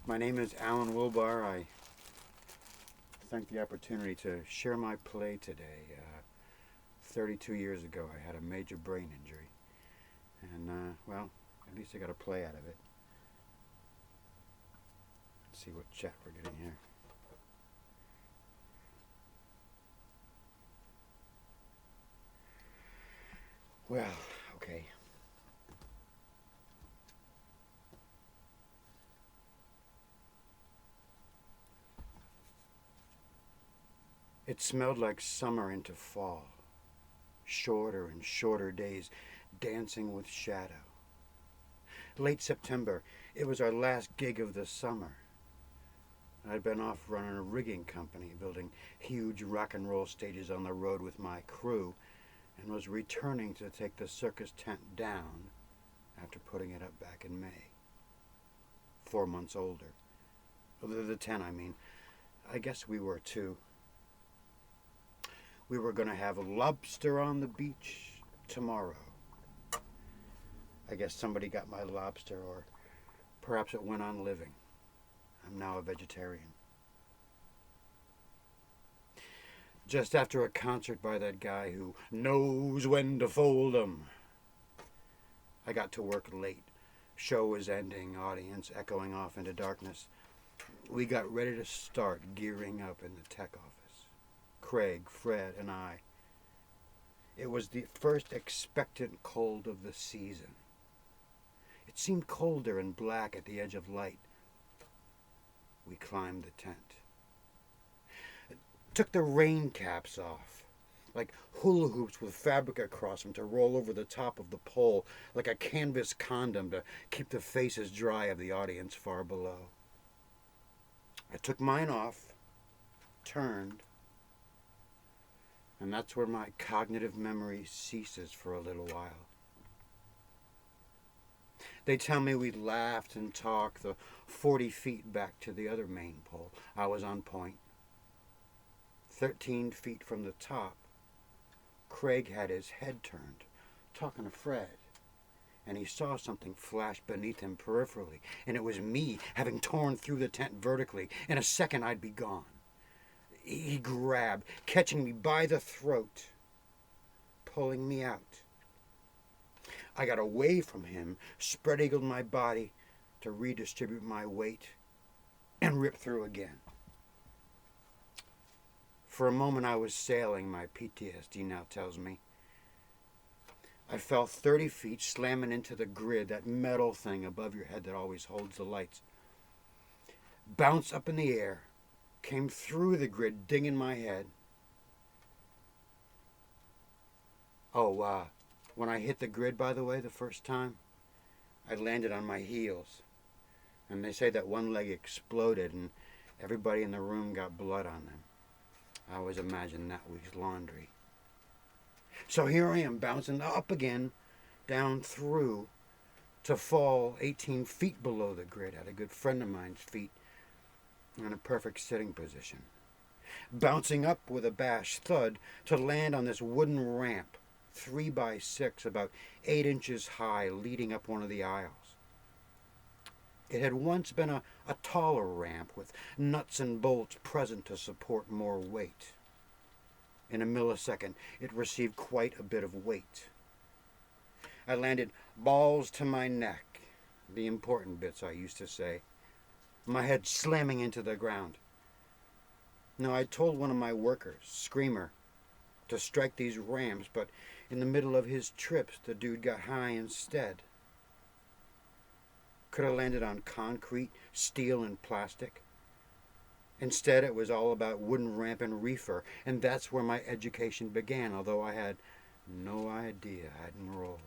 My name is Alan Wilbar. I thank the opportunity to share my play today. 32 years ago, I had a major brain injury. And, well, at least I got a play out of it. Let's see what chat we're getting here. Well, okay. It smelled like summer into fall. Shorter and shorter days, dancing with shadow. Late September, it was our last gig of the summer. I'd been off running a rigging company, building huge rock and roll stages on the road with my crew, and was returning to take the circus tent down after putting it up back in May. 4 months older. The tent, I mean. I guess we were too. We were going to have lobster on the beach tomorrow. I guess somebody got my lobster, or perhaps it went on living. I'm now a vegetarian. Just after a concert by that guy who knows when to fold 'em, I got to work late. Show was ending, audience echoing off into darkness. We got ready to start gearing up in the tech office. Craig, Fred, and I. It was the first expectant cold of the season. It seemed colder and black at the edge of light. We climbed the tent. Took the rain caps off, like hula hoops with fabric across them to roll over the top of the pole, like a canvas condom to keep the faces dry of the audience far below. I took mine off, turned, and that's where my cognitive memory ceases for a little while. They tell me we laughed and talked the 40 feet back to the other main pole. I was on point. 13 feet from the top, Craig had his head turned, talking to Fred, and he saw something flash beneath him peripherally, and it was me, having torn through the tent vertically. In a second, I'd be gone. He grabbed, catching me by the throat, pulling me out. I got away from him, spread-eagled my body to redistribute my weight, and ripped through again. For a moment I was sailing, my PTSD now tells me. I fell 30 feet, slamming into the grid, that metal thing above your head that always holds the lights. Bounced up in the air, came through the grid, dinging my head. When I hit the grid, by the way, the first time, I landed on my heels. And they say that one leg exploded and everybody in the room got blood on them. I always imagined that week's laundry. So here I am, bouncing up again, down through, to fall 18 feet below the grid at a good friend of mine's feet, in a perfect sitting position. Bouncing up with a bash thud to land on this wooden ramp, 3 by 6, about 8 inches high, leading up one of the aisles. It had once been a taller ramp with nuts and bolts present to support more weight. In a millisecond, it received quite a bit of weight. I landed balls to my neck, the important bits, I used to say, my head slamming into the ground. Now, I told one of my workers, Screamer, to strike these ramps, but in the middle of his trips, the dude got high instead. Could have landed on concrete, steel, and plastic. Instead, it was all about wooden ramp and reefer, and that's where my education began, although I had no idea I'd enrolled.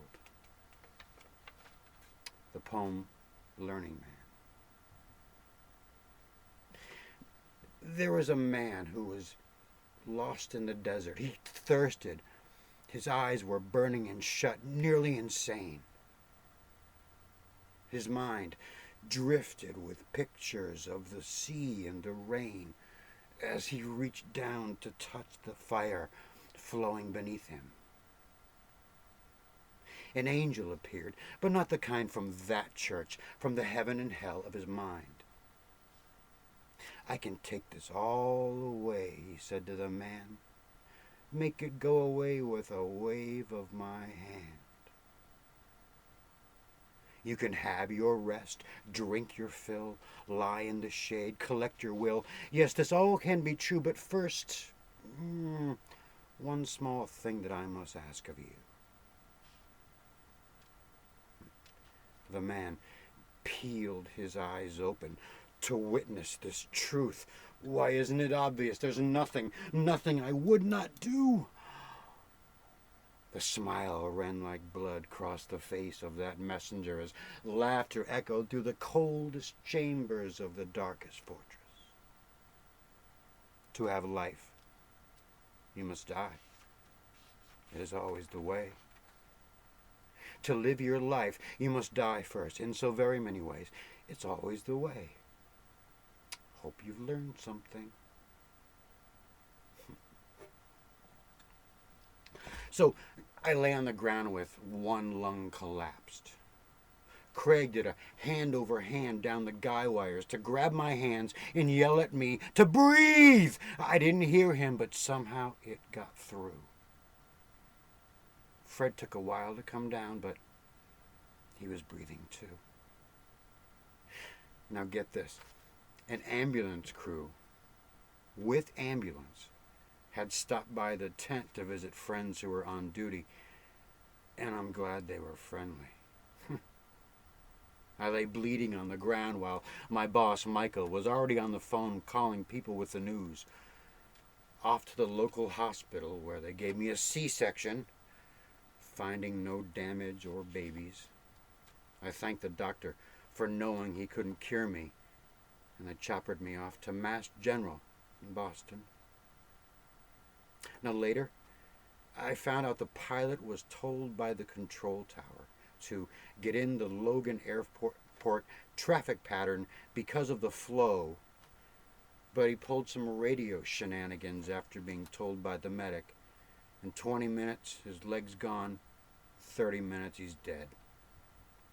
The poem, Learning Man. There was a man who was lost in the desert. He thirsted. His eyes were burning and shut, nearly insane. His mind drifted with pictures of the sea and the rain as he reached down to touch the fire flowing beneath him. An angel appeared, but not the kind from that church, from the heaven and hell of his mind. I can take this all away, he said to the man. Make it go away with a wave of my hand. You can have your rest, drink your fill, lie in the shade, collect your will. Yes, this all can be true, but first, one small thing that I must ask of you. The man peeled his eyes open to witness this truth. Why, isn't it obvious? There's nothing I would not do. The smile ran like blood across the face of that messenger as laughter echoed through the coldest chambers of the darkest fortress. To have life, you must die. It is always the way. To live your life, you must die first, in so very many ways. It's always the way. Hope you've learned something. So I lay on the ground with one lung collapsed. Craig did a hand over hand down the guy wires to grab my hands and yell at me to breathe. I didn't hear him, but somehow it got through. Fred took a while to come down, but he was breathing too. Now get this. An ambulance crew with ambulance had stopped by the tent to visit friends who were on duty, and I'm glad they were friendly. I lay bleeding on the ground while my boss, Michael, was already on the phone calling people with the news. Off to the local hospital where they gave me a C-section, finding no damage or babies. I thanked the doctor for knowing he couldn't cure me, and they choppered me off to Mass General in Boston. Now later, I found out the pilot was told by the control tower to get in the Logan Airport traffic pattern because of the flow, but he pulled some radio shenanigans after being told by the medic. In 20 minutes, his leg's gone. 30 minutes, he's dead.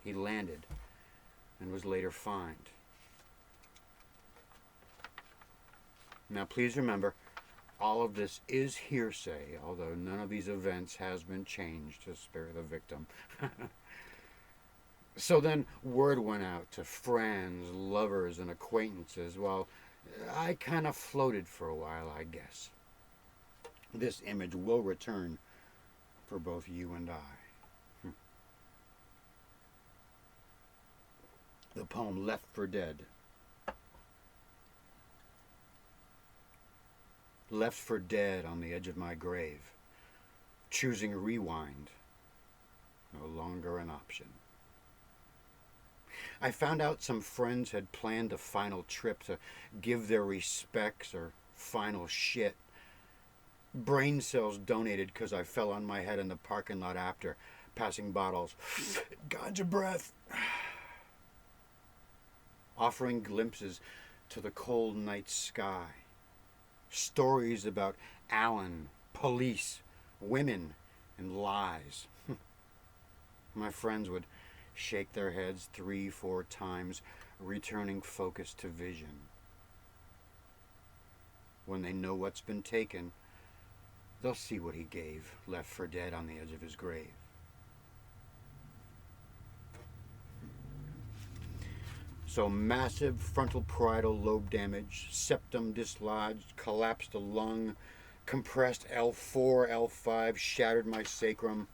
He landed and was later fined. Now please remember, all of this is hearsay, although none of these events has been changed to spare the victim. So then word went out to friends, lovers, and acquaintances. Well, I kind of floated for a while, I guess. This image will return for both you and I. The poem Left for Dead. Left for dead on the edge of my grave, choosing rewind, no longer an option. I found out some friends had planned a final trip to give their respects or final shit. Brain cells donated because I fell on my head in the parking lot after, passing bottles. Ganja breath. Offering glimpses to the cold night sky. Stories about Alan, police, women, and lies. My friends would shake their heads 3-4 times, returning focus to vision. When they know what's been taken, they'll see what he gave, left for dead on the edge of his grave. So massive frontal parietal lobe damage, septum dislodged, collapsed a lung, compressed L4, L5, shattered my sacrum,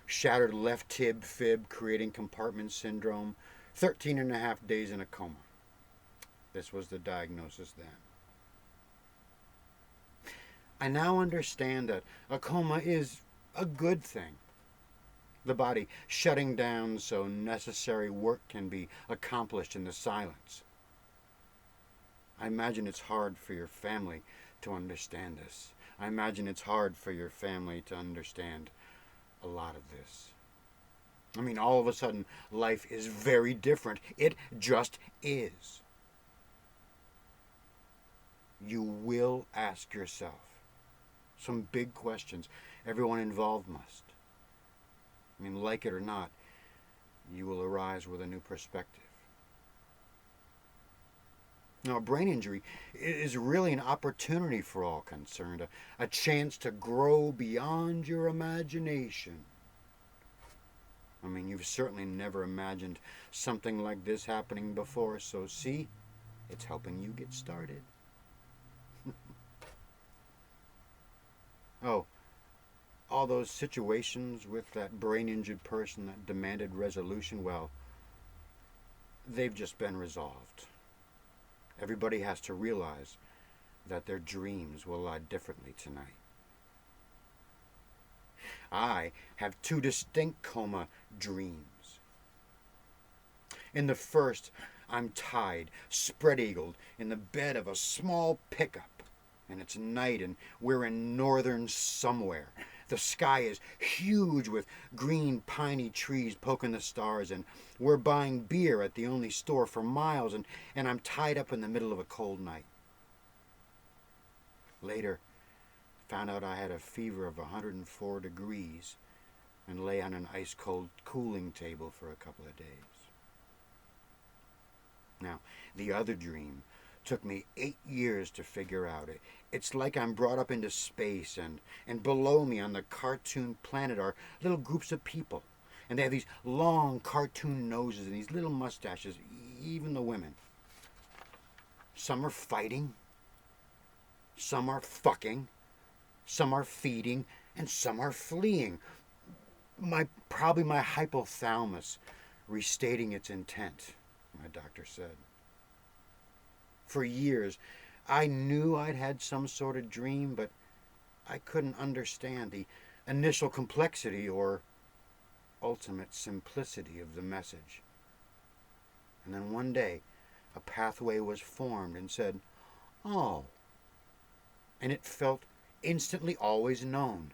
shattered left fib, creating compartment syndrome, 13 and a half days in a coma. This was the diagnosis then. I now understand that a coma is a good thing. The body shutting down so necessary work can be accomplished in the silence. I imagine it's hard for your family to understand this. I imagine it's hard for your family to understand a lot of this. I mean, all of a sudden, life is very different. It just is. You will ask yourself some big questions. Everyone involved must. I mean, like it or not, you will arise with a new perspective. Now, a brain injury is really an opportunity for all concerned, a chance to grow beyond your imagination. I mean, you've certainly never imagined something like this happening before, so see, it's helping you get started. Oh, all those situations with that brain-injured person that demanded resolution, well, they've just been resolved. Everybody has to realize that their dreams will lie differently tonight. I have two distinct coma dreams. In the first, I'm tied, spread-eagled, in the bed of a small pickup, and it's night and we're in northern somewhere. The sky is huge with green piney trees poking the stars, and we're buying beer at the only store for miles, and I'm tied up in the middle of a cold night. Later, found out I had a fever of 104 degrees and lay on an ice-cold cooling table for a couple of days. Now, the other dream took me 8 years to figure out. It's like I'm brought up into space, and below me on the cartoon planet are little groups of people. And they have these long cartoon noses and these little mustaches, even the women. Some are fighting, some are fucking, some are feeding, and some are fleeing. Probably my hypothalamus restating its intent, my doctor said. For years, I knew I'd had some sort of dream, but I couldn't understand the initial complexity or ultimate simplicity of the message. And then one day, a pathway was formed and said, "Oh." And it felt instantly always known.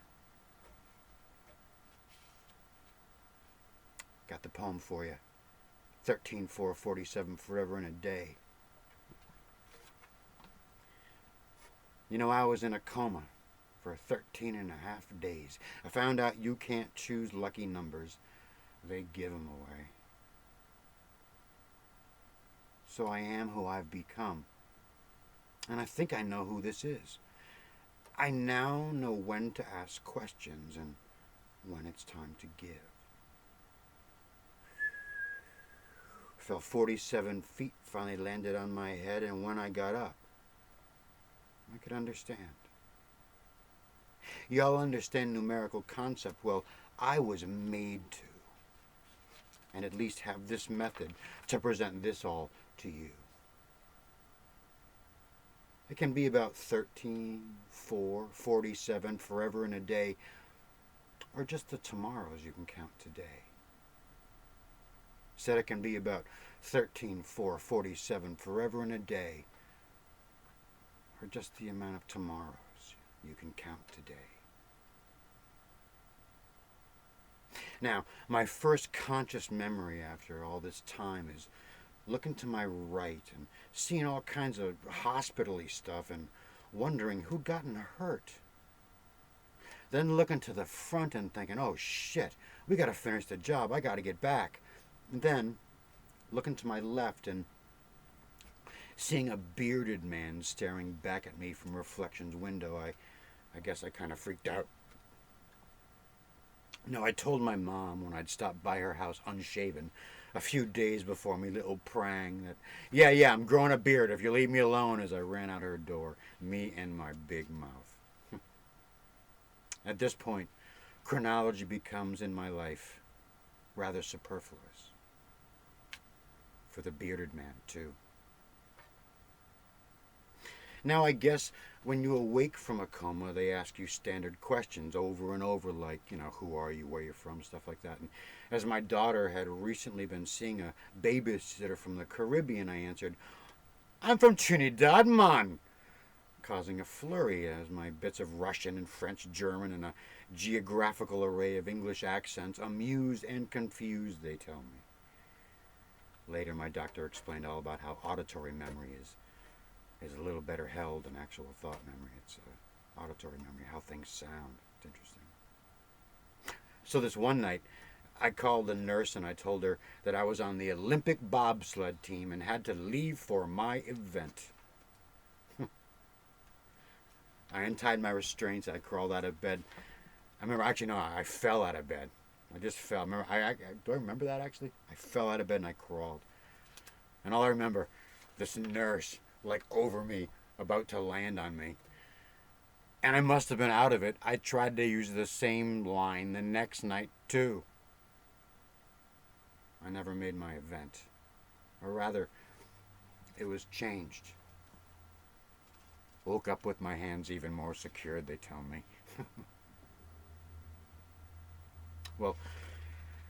Got the poem for you. 13-4-47 forever and a day. You know, I was in a coma for 13 and a half days. I found out you can't choose lucky numbers. They give them away. So I am who I've become. And I think I know who this is. I now know when to ask questions and when it's time to give. Fell 47 feet, finally landed on my head, and when I got up, I could understand. Y'all understand numerical concept. Well, I was made to. And at least have this method to present this all to you. It can be about 13, 4, 47, forever and a day, or just the tomorrows you can count today. Said it can be about 13, 4, 47, forever and a day, or just the amount of tomorrows you can count today. Now, my first conscious memory after all this time is looking to my right and seeing all kinds of hospital-y stuff and wondering who'd gotten hurt. Then looking to the front and thinking, oh shit, we gotta finish the job, I gotta get back. And then looking to my left and seeing a bearded man staring back at me from reflection's window. I guess I kind of freaked out. No, I told my mom when I'd stopped by her house unshaven a few days before me little prang that, yeah, I'm growing a beard if you leave me alone, as I ran out her door, me and my big mouth. At this point, chronology becomes in my life rather superfluous. For the bearded man, too. Now, I guess when you awake from a coma, they ask you standard questions over and over, like, who are you, where you're from, stuff like that. And as my daughter had recently been seeing a babysitter from the Caribbean, I answered, I'm from Trinidad, man, causing a flurry as my bits of Russian and French, German, and a geographical array of English accents amused and confused, they tell me. Later, my doctor explained all about how auditory memory is a little better held than actual thought memory. It's auditory memory, how things sound. It's interesting. So this one night, I called the nurse and I told her that I was on the Olympic bobsled team and had to leave for my event. I untied my restraints. I crawled out of bed. I remember, actually, no, I fell out of bed. I just fell. Remember, do I remember that actually? I fell out of bed and I crawled. And all I remember, this nurse, like over me, about to land on me. And I must have been out of it. I tried to use the same line the next night, too. I never made my event. Or rather, it was changed. Woke up with my hands even more secured, they tell me. Well,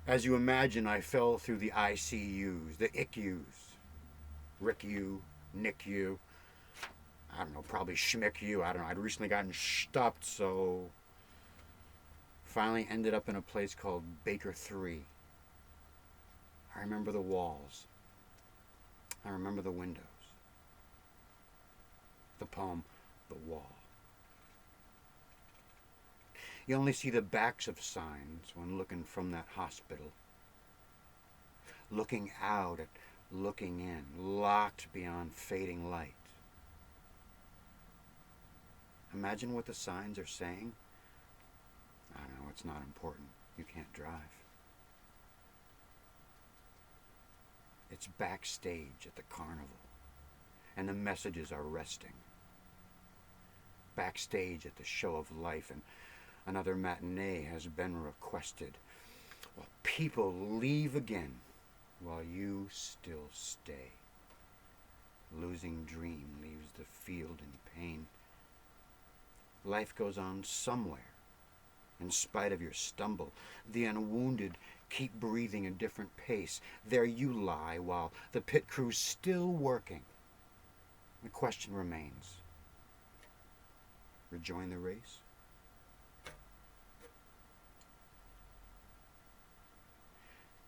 as you imagine, I fell through the ICUs, the ICUs. RICU, NICU, I don't know, probably SHMICU, I don't know. I'd recently gotten stopped, so finally ended up in a place called Baker 3. I remember the walls. I remember the windows. The poem, The Wall. You only see the backs of signs when looking from that hospital. Looking out at looking in, locked beyond fading light. Imagine what the signs are saying. I don't know, it's not important. You can't drive. It's backstage at the carnival, and the messages are resting. Backstage at the show of life, and another matinee has been requested. While people leave again, while you still stay. Losing dream leaves the field in pain. Life goes on somewhere. In spite of your stumble, the unwounded keep breathing a different pace. There you lie while the pit crew's still working. The question remains. Rejoin the race?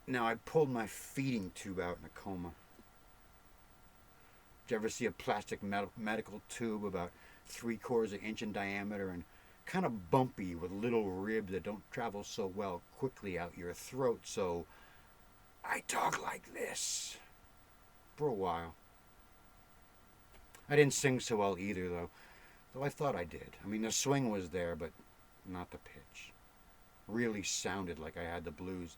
Now, I pulled my feeding tube out in a coma. Did you ever see a plastic medical tube about 3/4 of an inch in diameter and kind of bumpy with little ribs that don't travel so well quickly out your throat? So I talk like this for a while. I didn't sing so well either, though I thought I did. I mean, the swing was there, but not the pitch. Really sounded like I had the blues.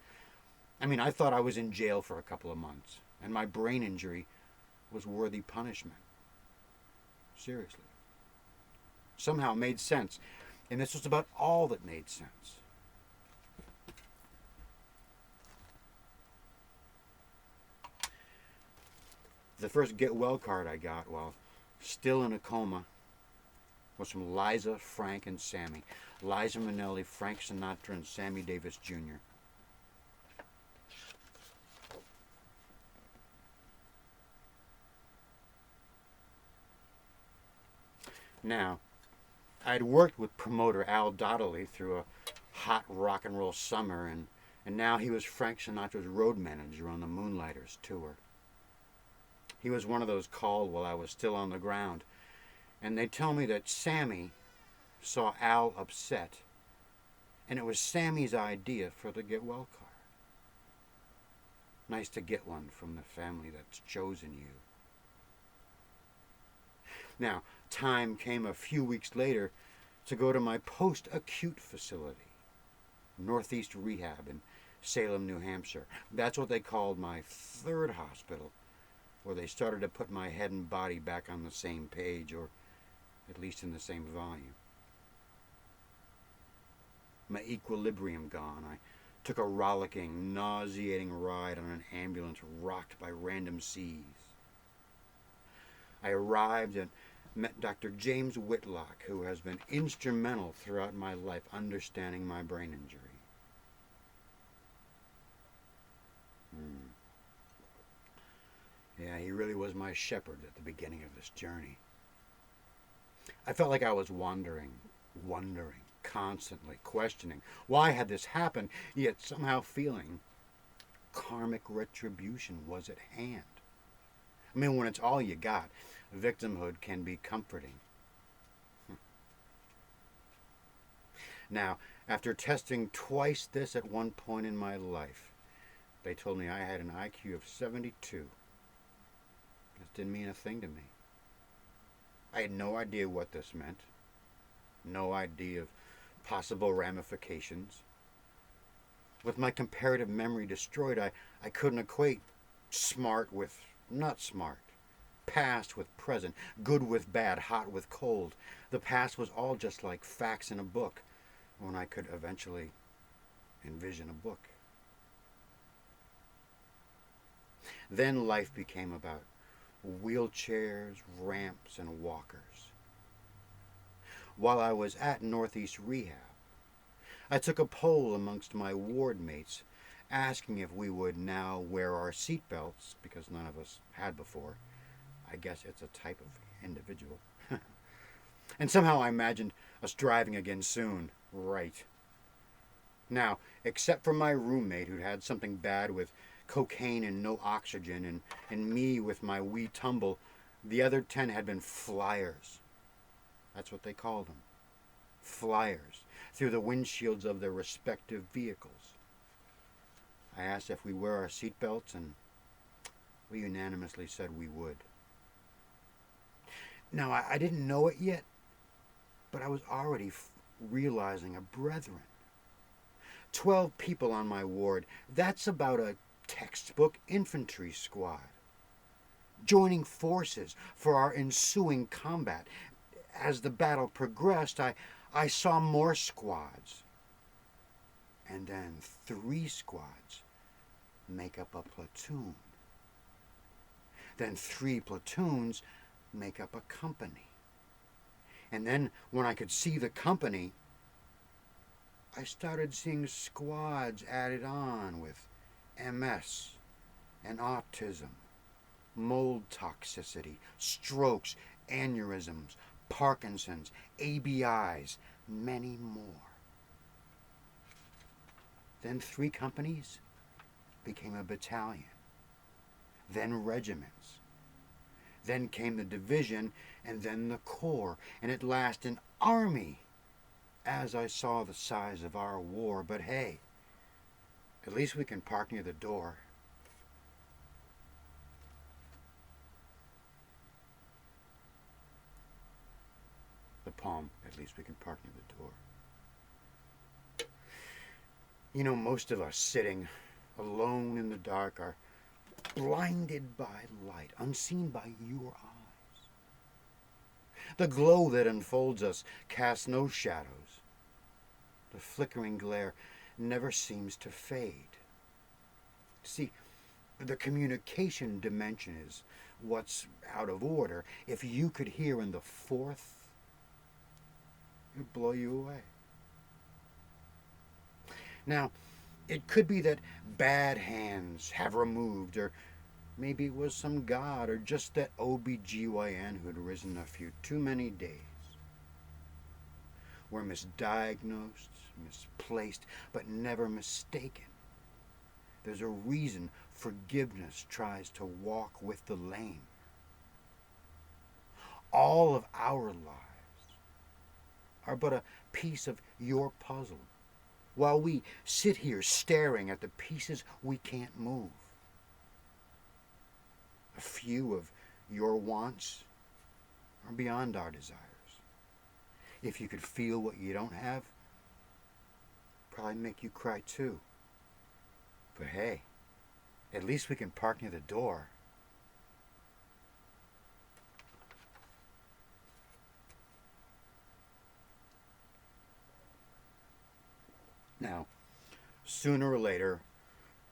I mean, I thought I was in jail for a couple of months, and my brain injury was worthy punishment. Seriously. Somehow it made sense, and this was about all that made sense. The first get well card I got while still in a coma was from Liza, Frank, and Sammy. Liza Minnelli, Frank Sinatra, and Sammy Davis Jr. Now, I'd worked with promoter Al Donnelly through a hot rock and roll summer, and now he was Frank Sinatra's road manager on the Moonlighters tour. He was one of those called while I was still on the ground, and they tell me that Sammy saw Al upset, and it was Sammy's idea for the get well card. Nice to get one from the family that's chosen you. Now, time came a few weeks later to go to my post-acute facility, Northeast Rehab in Salem, New Hampshire. That's what they called my third hospital, where they started to put my head and body back on the same page, or at least in the same volume. My equilibrium gone, I took a rollicking, nauseating ride on an ambulance rocked by random seas. I arrived and met Dr. James Whitlock, who has been instrumental throughout my life understanding my brain injury. Yeah, he really was my shepherd at the beginning of this journey. I felt like I was wondering, constantly questioning why had this happened, yet somehow feeling karmic retribution was at hand. I mean, when it's all you got, victimhood can be comforting. Now, After testing twice this at one point in my life, they told me I had an IQ of 72. This didn't mean a thing to me. I had no idea what this meant, no idea of possible ramifications. With my comparative memory destroyed, I couldn't equate smart with not smart, past with present, good with bad, hot with cold. The past was all just like facts in a book when I could eventually envision a book. Then life became about wheelchairs, ramps, and walkers. While I was at Northeast Rehab, I took a poll amongst my ward mates asking if we would now wear our seatbelts, because none of us had before. I guess it's a type of individual. And somehow I imagined us driving again soon. Right. Now, except for my roommate who'd had something bad with cocaine and no oxygen, and me with my wee tumble, the other 10 had been flyers. That's what they called them. Flyers, through the windshields of their respective vehicles. I asked if we wear our seatbelts, and we unanimously said we would. Now, I didn't know it yet, but I was already realizing a brethren. 12 people on my ward, that's about a textbook infantry squad. Joining forces for our ensuing combat. As the battle progressed, I saw more squads. And then 3 squads make up a platoon. Then 3 platoons make up a company. And then when I could see the company, I started seeing squads added on with MS and autism, mold toxicity, strokes, aneurysms, Parkinson's, ABIs, many more. Then 3 companies became a battalion, then regiments. Then came the division, and then the corps, and at last an army, as I saw the size of our war. But hey, at least we can park near the door. The poem, at least we can park near the door. You know, most of us sitting alone in the dark are blinded by light, unseen by your eyes. The glow that enfolds us casts no shadows. The flickering glare never seems to fade. See, the communication dimension is what's out of order. If you could hear in the 4th, it'd blow you away. Now, it could be that bad hands have removed, or maybe it was some god, or just that OBGYN who'd risen a few too many days. We're misdiagnosed, misplaced, but never mistaken. There's a reason forgiveness tries to walk with the lame. All of our lives are but a piece of your puzzle, while we sit here staring at the pieces we can't move. A few of your wants are beyond our desires. If you could feel what you don't have, probably make you cry too. But hey, at least we can park near the door. Now, sooner or later,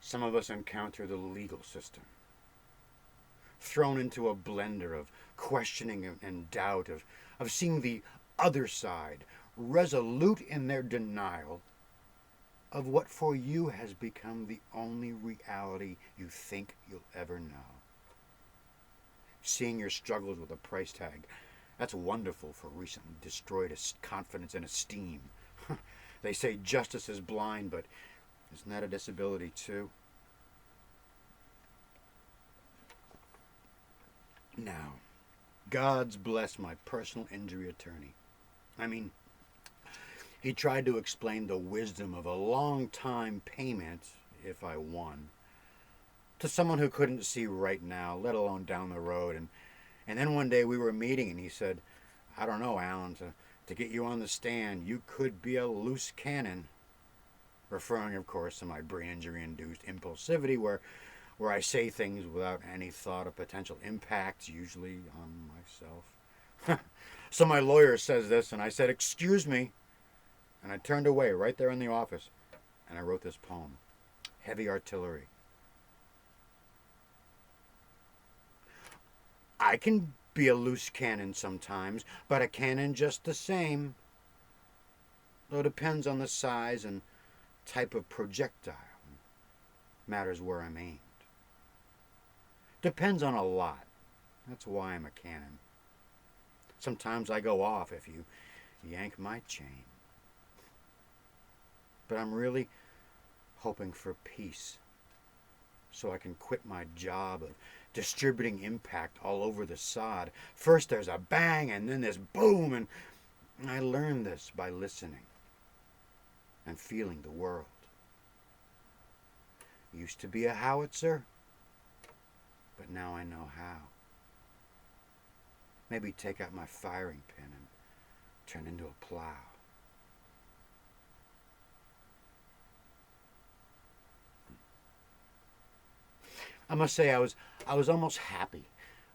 some of us encounter the legal system. Thrown into a blender of questioning and doubt, of seeing the other side, resolute in their denial of what for you has become the only reality you think you'll ever know. Seeing your struggles with a price tag, that's wonderful for recently destroyed confidence and esteem. They say justice is blind, but isn't that a disability too? Now, God's bless my personal injury attorney. I mean, He tried to explain the wisdom of a long time payment, if I won, to someone who couldn't see right now, let alone down the road. And then one day we were meeting and he said, I don't know, Alan, to get you on the stand, you could be a loose cannon. Referring, of course, to my brain injury-induced impulsivity where I say things without any thought of potential impacts, usually on myself. So my lawyer says this, and I said, excuse me. And I turned away right there in the office, and I wrote this poem, Heavy Artillery. I can be a loose cannon sometimes, but a cannon just the same. Though it depends on the size and type of projectile. Matters where I'm aimed. Depends on a lot. That's why I'm a cannon. Sometimes I go off if you yank my chain. But I'm really hoping for peace, so I can quit my job of distributing impact all over the sod. First there's a bang, and then there's boom, and I learned this by listening and feeling the world. Used to be a howitzer, but now I know how. Maybe take out my firing pin and turn into a plow. I must say I was almost happy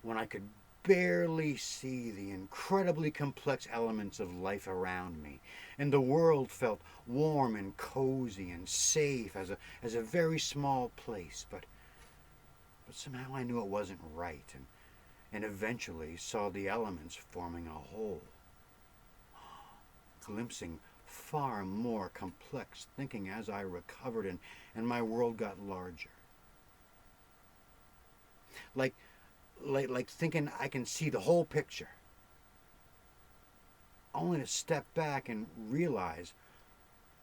when I could barely see the incredibly complex elements of life around me, and the world felt warm and cozy and safe as a very small place, but somehow I knew it wasn't right, and eventually saw the elements forming a whole, glimpsing far more complex thinking as I recovered, and my world got larger. Like thinking I can see the whole picture, only to step back and realize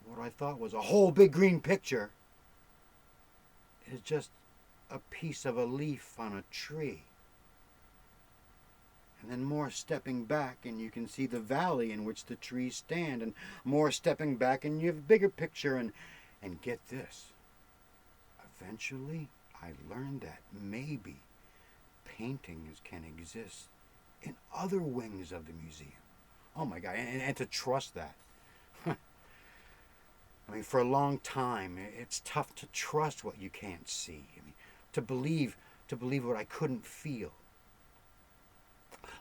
what I thought was a whole big green picture is just a piece of a leaf on a tree. And then more stepping back and you can see the valley in which the trees stand, and more stepping back and you have a bigger picture, and get this. Eventually I learned that maybe paintings can exist in other wings of the museum. Oh my God, and to trust that. I mean, for a long time, it's tough to trust what you can't see. I mean, to believe what I couldn't feel.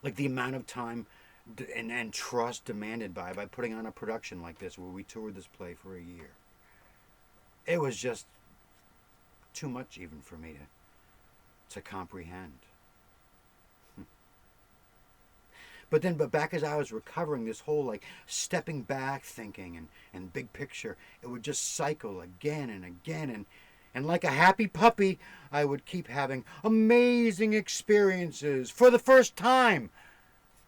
Like the amount of time and trust demanded by putting on a production like this, where we toured this play for a year. It was just too much even for me to comprehend. But back as I was recovering, this whole like stepping back thinking and big picture, it would just cycle again and again, and like a happy puppy, I would keep having amazing experiences for the first time,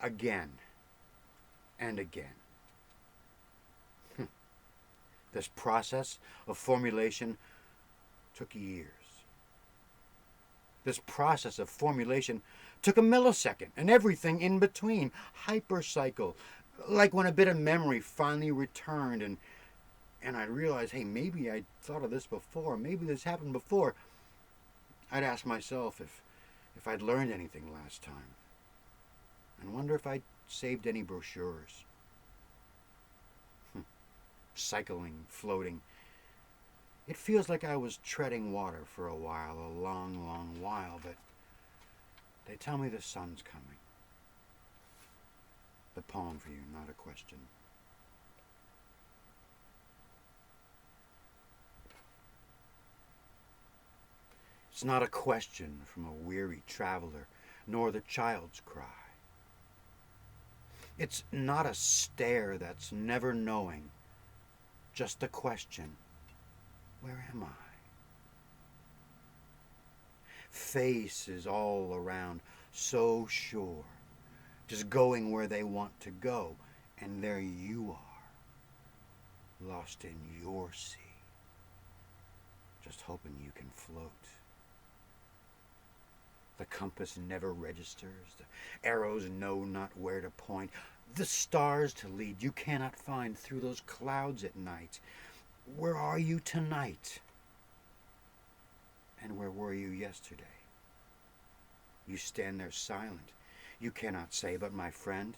again and again. This process of formulation took years. This process of formulation took a millisecond, and everything in between. Hypercycle, like when a bit of memory finally returned, and I realized, hey, maybe I thought of this before, maybe this happened before. I'd ask myself if I'd learned anything last time, and wonder if I'd saved any brochures. Cycling, floating. It feels like I was treading water for a while, a long, long while, but they tell me the sun's coming. The poem for you, not a question. It's not a question from a weary traveler, nor the child's cry. It's not a stare that's never knowing, just a question. Where am I? Faces all around, so sure, just going where they want to go, and there you are, lost in your sea, just hoping you can float. The compass never registers, the arrows know not where to point. The stars to lead you cannot find through those clouds at night. Where are you tonight? And where were you yesterday? You stand there silent. You cannot say, but my friend,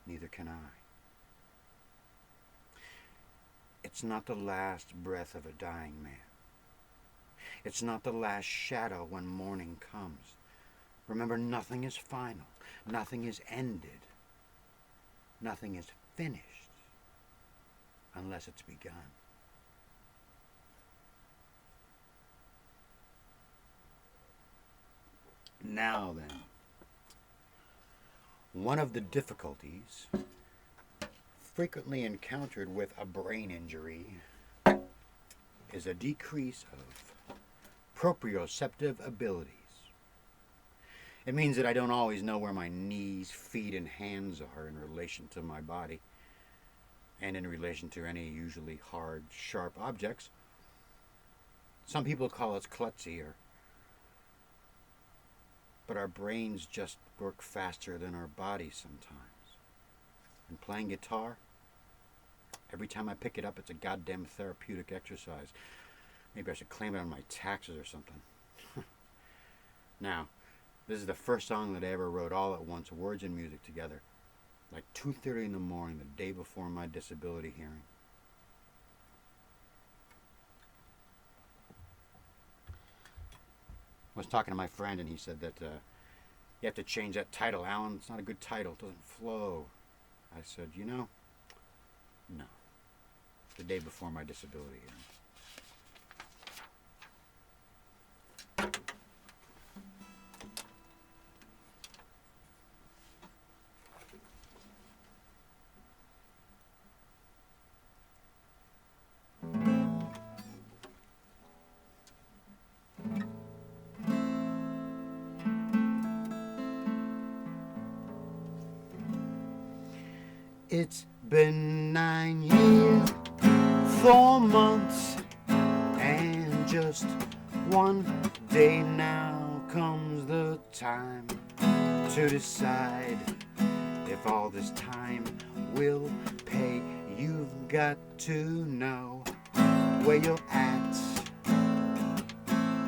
neither can I. It's not the last breath of a dying man. It's not the last shadow when morning comes. Remember, nothing is final. Nothing is ended. Nothing is finished unless it's begun. Now then, one of the difficulties frequently encountered with a brain injury is a decrease of proprioceptive abilities. It means that I don't always know where my knees, feet, and hands are in relation to my body and in relation to any usually hard, sharp objects. Some people call us klutzy, but our brains just work faster than our bodies sometimes. And playing guitar, every time I pick it up, it's a goddamn therapeutic exercise. Maybe I should claim it on my taxes or something. Now, this is the first song that I ever wrote all at once, words and music together, like 2:30 in the morning, the day before my disability hearing. I was talking to my friend and he said that you have to change that title, Alan. It's not a good title. It doesn't flow. I said, no. The day before my disability hearing. It's been 9 years, 4 months, and just one day now comes the time to decide if all this time will pay. You've got to know where you're at,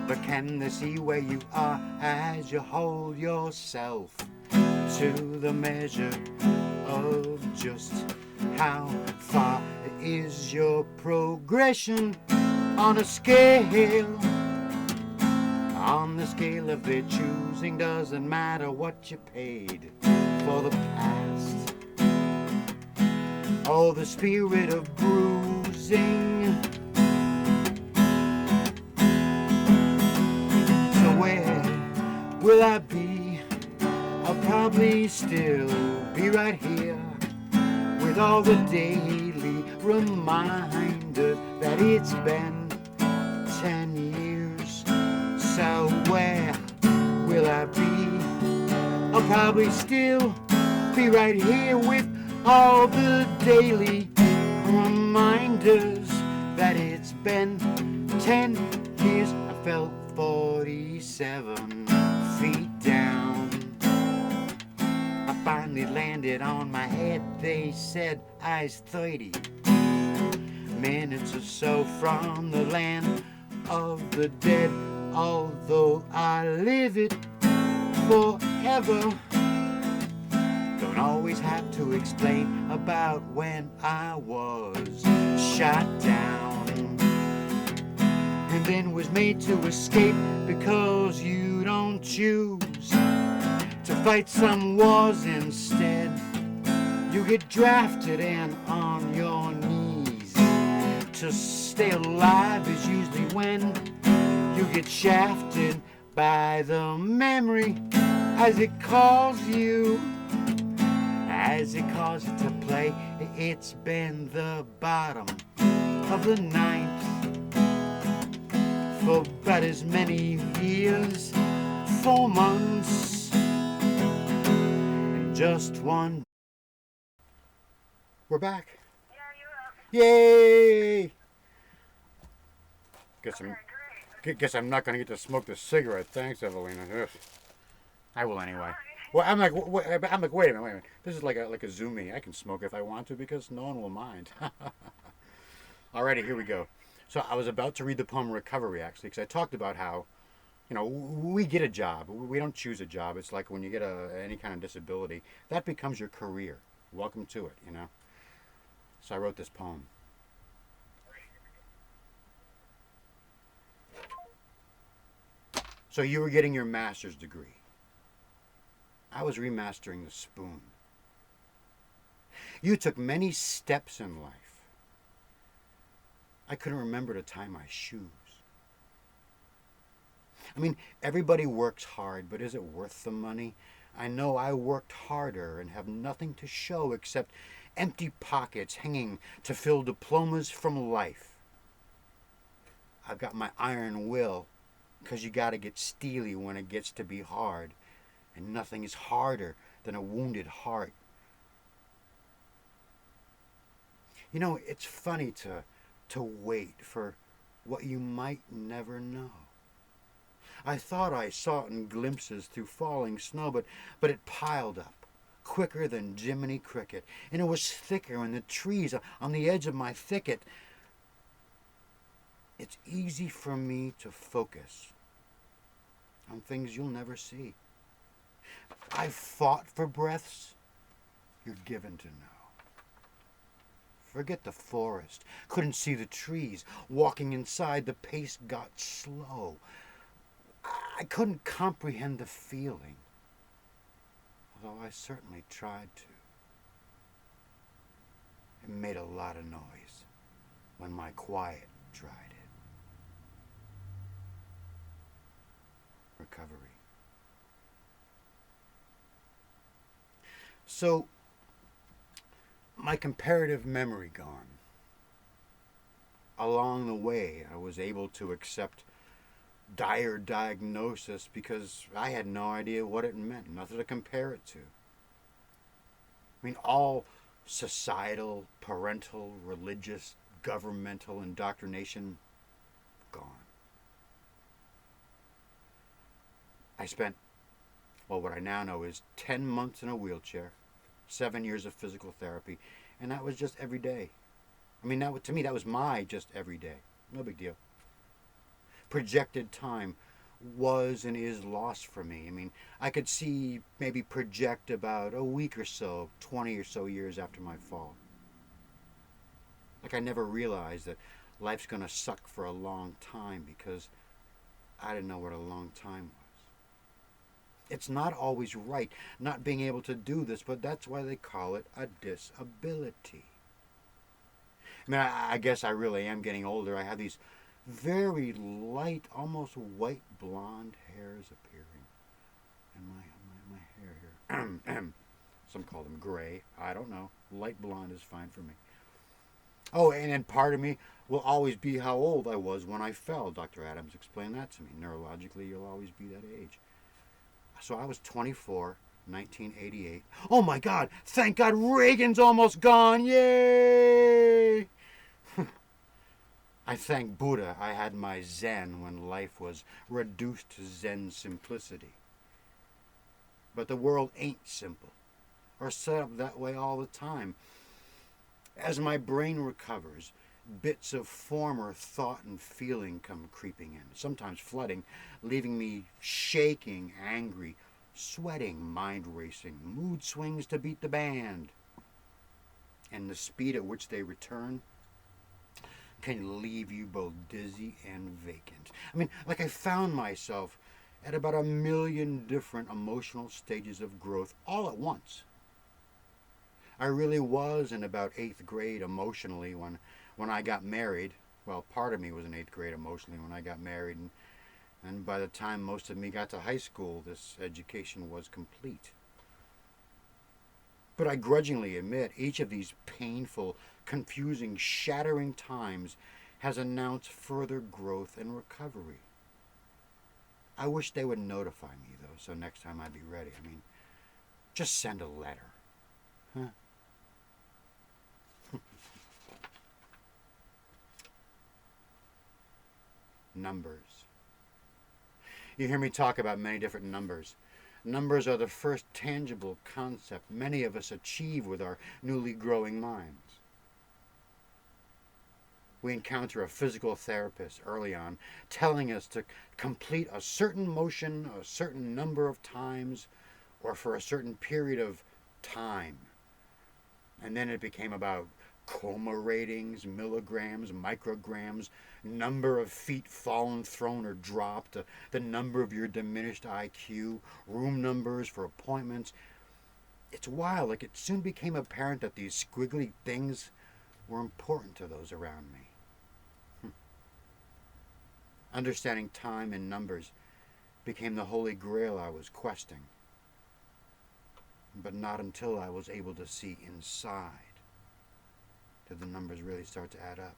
but can they see where you are as you hold yourself to the measure of just how far is your progression on a scale? On the scale of their choosing, doesn't matter what you paid for the past. Oh, the spirit of bruising. So where will I be? I'll probably still be right here with all the daily reminders that it's been 10 years. So where will I be? I'll probably still be right here with all the daily reminders that it's been 10 years. I felt 47 feet down. I finally landed on my head. They said I was 30 minutes or so from the land of the dead. Although I live it forever, don't always have to explain about when I was shot down and then was made to escape because you don't choose to fight some wars instead. You get drafted and on your knees. To stay alive is usually when you get shafted by the memory as it calls you, as it calls you to play. It's been the bottom of the ninth for about as many years, 4 months, and just one. We're back. Yay! Guess I'm not going to get to smoke the cigarette. Thanks, Evelina. Ugh. I will anyway. Well, I'm like, wait a minute, wait a minute. This is like a Zoom meeting. I can smoke if I want to because no one will mind. Alrighty, here we go. So I was about to read the poem Recovery, actually, because I talked about how, we get a job. We don't choose a job. It's like when you get any kind of disability, that becomes your career. Welcome to it. So I wrote this poem. So you were getting your master's degree. I was remastering the spoon. You took many steps in life. I couldn't remember to tie my shoes. I mean, everybody works hard, but is it worth the money? I know I worked harder and have nothing to show except empty pockets hanging to fill diplomas from life. I've got my iron will, 'cause you gotta get steely when it gets to be hard, and nothing is harder than a wounded heart. It's funny to wait for what you might never know. I thought I saw it in glimpses through falling snow, but it piled up, quicker than Jiminy Cricket, and it was thicker in the trees on the edge of my thicket. It's easy for me to focus on things you'll never see. I've fought for breaths you're given to know. Forget the forest, couldn't see the trees. Walking inside, the pace got slow. I couldn't comprehend the feeling, although I certainly tried to. It made a lot of noise when my quiet tried it. Recovery. So, my comparative memory gone. Along the way, I was able to accept dire diagnosis because I had no idea what it meant, nothing to compare it to. I mean, all societal, parental, religious, governmental indoctrination gone. I spent, what I now know is 10 months in a wheelchair, 7 years of physical therapy, and that was just every day. I mean, to me, that was my just every day. No big deal. Projected time was and is lost for me. I mean, I could see maybe project about a week or so, 20 or so years after my fall. Like I never realized that life's going to suck for a long time because I didn't know what a long time was. It's not always right not being able to do this, but that's why they call it a disability. I mean, I guess I really am getting older. I have these very light, almost white blonde hairs appearing in my hair here. Some call them gray. I don't know. Light blonde is fine for me. Oh, and then part of me will always be how old I was when I fell. Dr. Adams explained that to me. Neurologically, you'll always be that age. So I was 24, 1988. Oh my God! Thank God Reagan's almost gone! Yay! I thank Buddha I had my Zen when life was reduced to Zen simplicity. But the world ain't simple, or set up that way all the time. As my brain recovers, bits of former thought and feeling come creeping in, sometimes flooding, leaving me shaking, angry, sweating, mind racing, mood swings to beat the band. And the speed at which they return can leave you both dizzy and vacant. I mean, like I found myself at about 1 million different emotional stages of growth all at once. I really was in about 8th grade emotionally when I got married. Well, part of me was in 8th grade emotionally when I got married, and by the time most of me got to high school, this education was complete. But I grudgingly admit each of these painful, confusing, shattering times has announced further growth and recovery. I wish they would notify me, though, so next time I'd be ready. I mean, just send a letter. Huh? Numbers. You hear me talk about many different numbers. Numbers are the first tangible concept many of us achieve with our newly growing minds. We encounter a physical therapist early on telling us to complete a certain motion a certain number of times or for a certain period of time. And then it became about coma ratings, milligrams, micrograms, number of feet fallen, thrown, or dropped, the number of your diminished IQ, room numbers for appointments. It's wild. Like, it soon became apparent that these squiggly things were important to those around me. Understanding time and numbers became the holy grail I was questing. But not until I was able to see inside did the numbers really start to add up.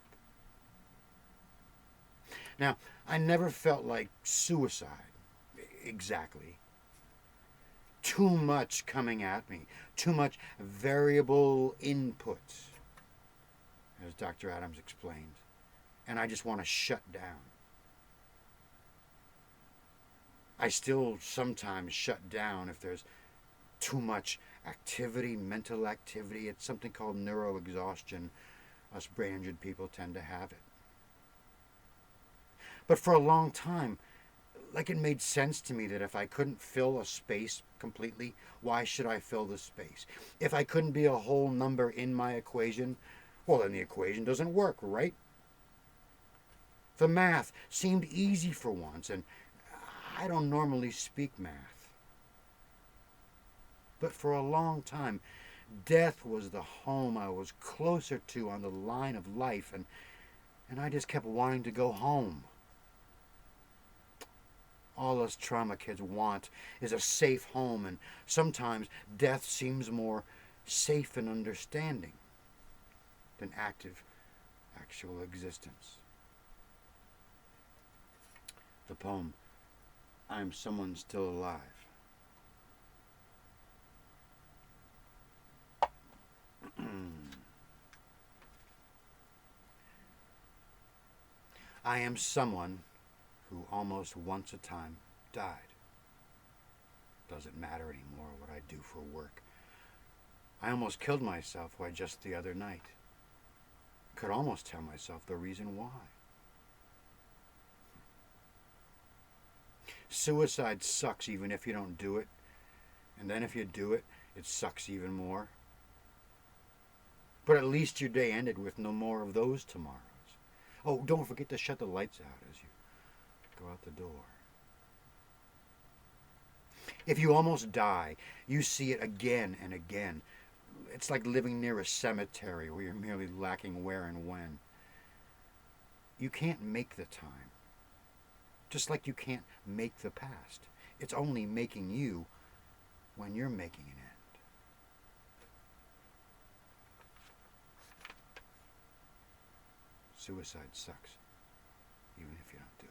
Now, I never felt like suicide, exactly. Too much coming at me, too much variable inputs, as Dr. Adams explained, and I just want to shut down. I still sometimes shut down if there's too much activity, mental activity. It's something called neuroexhaustion. Us brain-injured people tend to have it. But for a long time, like, it made sense to me that if I couldn't fill a space completely, why should I fill the space? If I couldn't be a whole number in my equation, well, then the equation doesn't work, right? The math seemed easy for once, and I don't normally speak math. But for a long time, death was the home I was closer to on the line of life, and I just kept wanting to go home. All us trauma kids want is a safe home, and sometimes death seems more safe and understanding than actual existence. The poem, I'm Someone Still Alive. I am someone who almost once a time died. Doesn't matter anymore what I do for work. I almost killed myself why just the other night. Could almost tell myself the reason why. Suicide sucks even if you don't do it. And then if you do it, it sucks even more. But at least your day ended with no more of those tomorrows. Oh, don't forget to shut the lights out as you go out the door. If you almost die, you see it again and again. It's like living near a cemetery where you're merely lacking where and when. You can't make the time. Just like you can't make the past. It's only making you when you're making an end. Suicide sucks, even if you don't do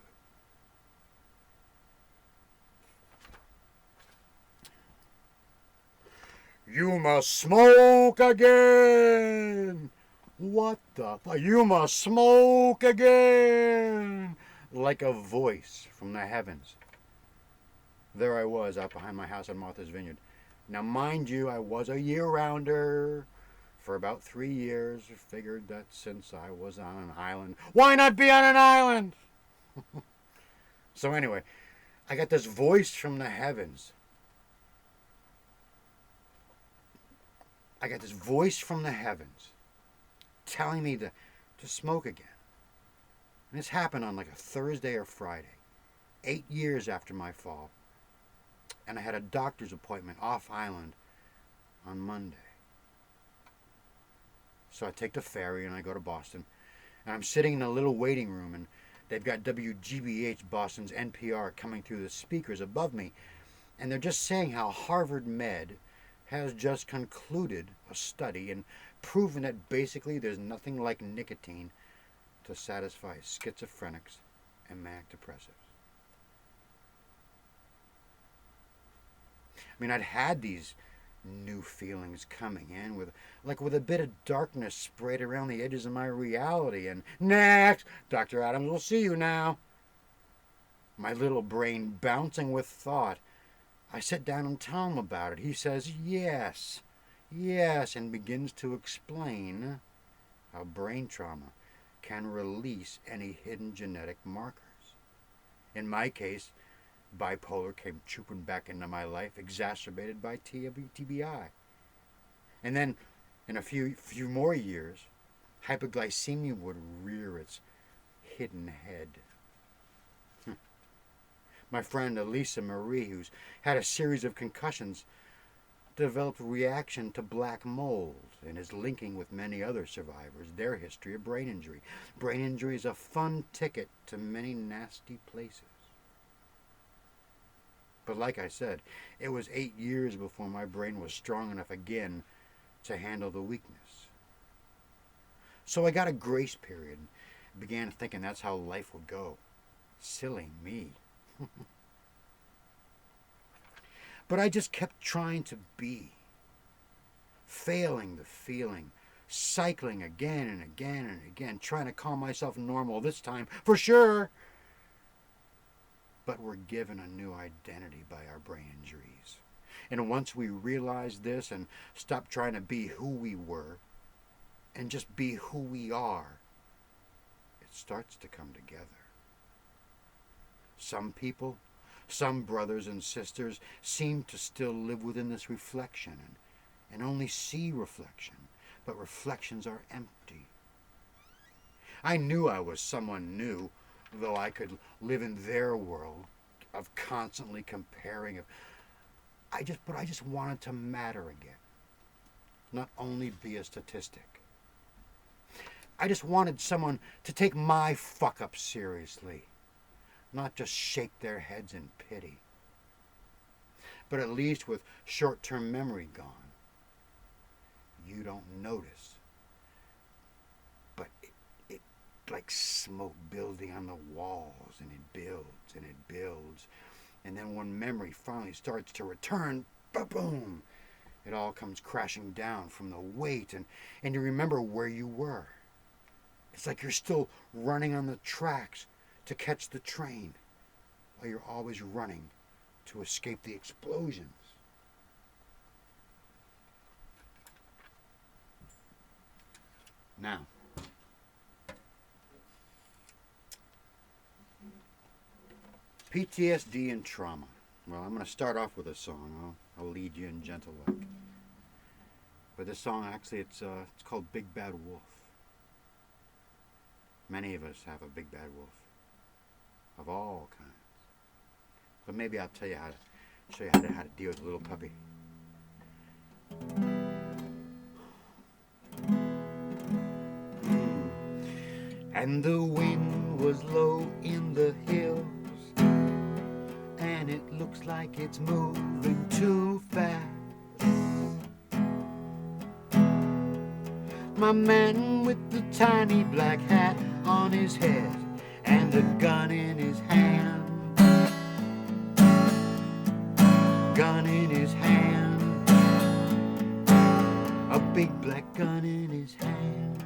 it. You must smoke again! What the fuck? You must smoke again! Like a voice from the heavens. There I was out behind my house on Martha's Vineyard. Now, mind you, I was a year-rounder for about 3 years. Figured that since I was on an island, why not be on an island? So anyway, I got this voice from the heavens. Telling me to smoke again. And this happened on like a Thursday or Friday, 8 years after my fall. And I had a doctor's appointment off island on Monday. So I take the ferry and I go to Boston. And I'm sitting in a little waiting room, and they've got WGBH Boston's NPR coming through the speakers above me. And they're just saying how Harvard Med has just concluded a study and proven that basically there's nothing like nicotine to satisfy schizophrenics and manic depressives. I mean, I'd had these new feelings coming in with a bit of darkness sprayed around the edges of my reality. And next, Dr. Adams will see you now. My little brain bouncing with thought. I sit down and tell him about it. He says, yes, yes, and begins to explain how brain trauma can release any hidden genetic markers. In my case, bipolar came trooping back into my life, exacerbated by TBI. And then, in a few more years, hypoglycemia would rear its hidden head. My friend Elisa Marie, who's had a series of concussions, developed a reaction to black mold and is linking with many other survivors their history of brain injury. Brain injury is a fun ticket to many nasty places. But like I said, it was 8 years before my brain was strong enough again to handle the weakness. So I got a grace period and began thinking that's how life would go. Silly me. But I just kept trying to be, failing the feeling, cycling again and again and again, trying to call myself normal this time, for sure. But we're given a new identity by our brain injuries. And once we realize this and stop trying to be who we were and just be who we are, it starts to come together. Some people, some brothers and sisters, seem to still live within this reflection and only see reflection, but reflections are empty. I knew I was someone new, though I could live in their world of constantly comparing. I just wanted to matter again, not only be a statistic. I just wanted someone to take my fuck up seriously, not just shake their heads in pity. But at least with short-term memory gone, you don't notice. But it like smoke building on the walls, and it builds and it builds. And then when memory finally starts to return, boom, it all comes crashing down from the weight, and you remember where you were. It's like you're still running on the tracks to catch the train, while you're always running to escape the explosions. Now, PTSD and trauma. Well, I'm going to start off with a song. I'll lead you in gentle like. But this song, actually, it's called Big Bad Wolf. Many of us have a big bad wolf, of all kinds. But maybe I'll tell you how to show you how to deal with a little puppy. And the wind was low in the hills, and it looks like it's moving too fast. My man with the tiny black hat on his head and a gun in his hand. Gun in his hand. A big black gun in his hand.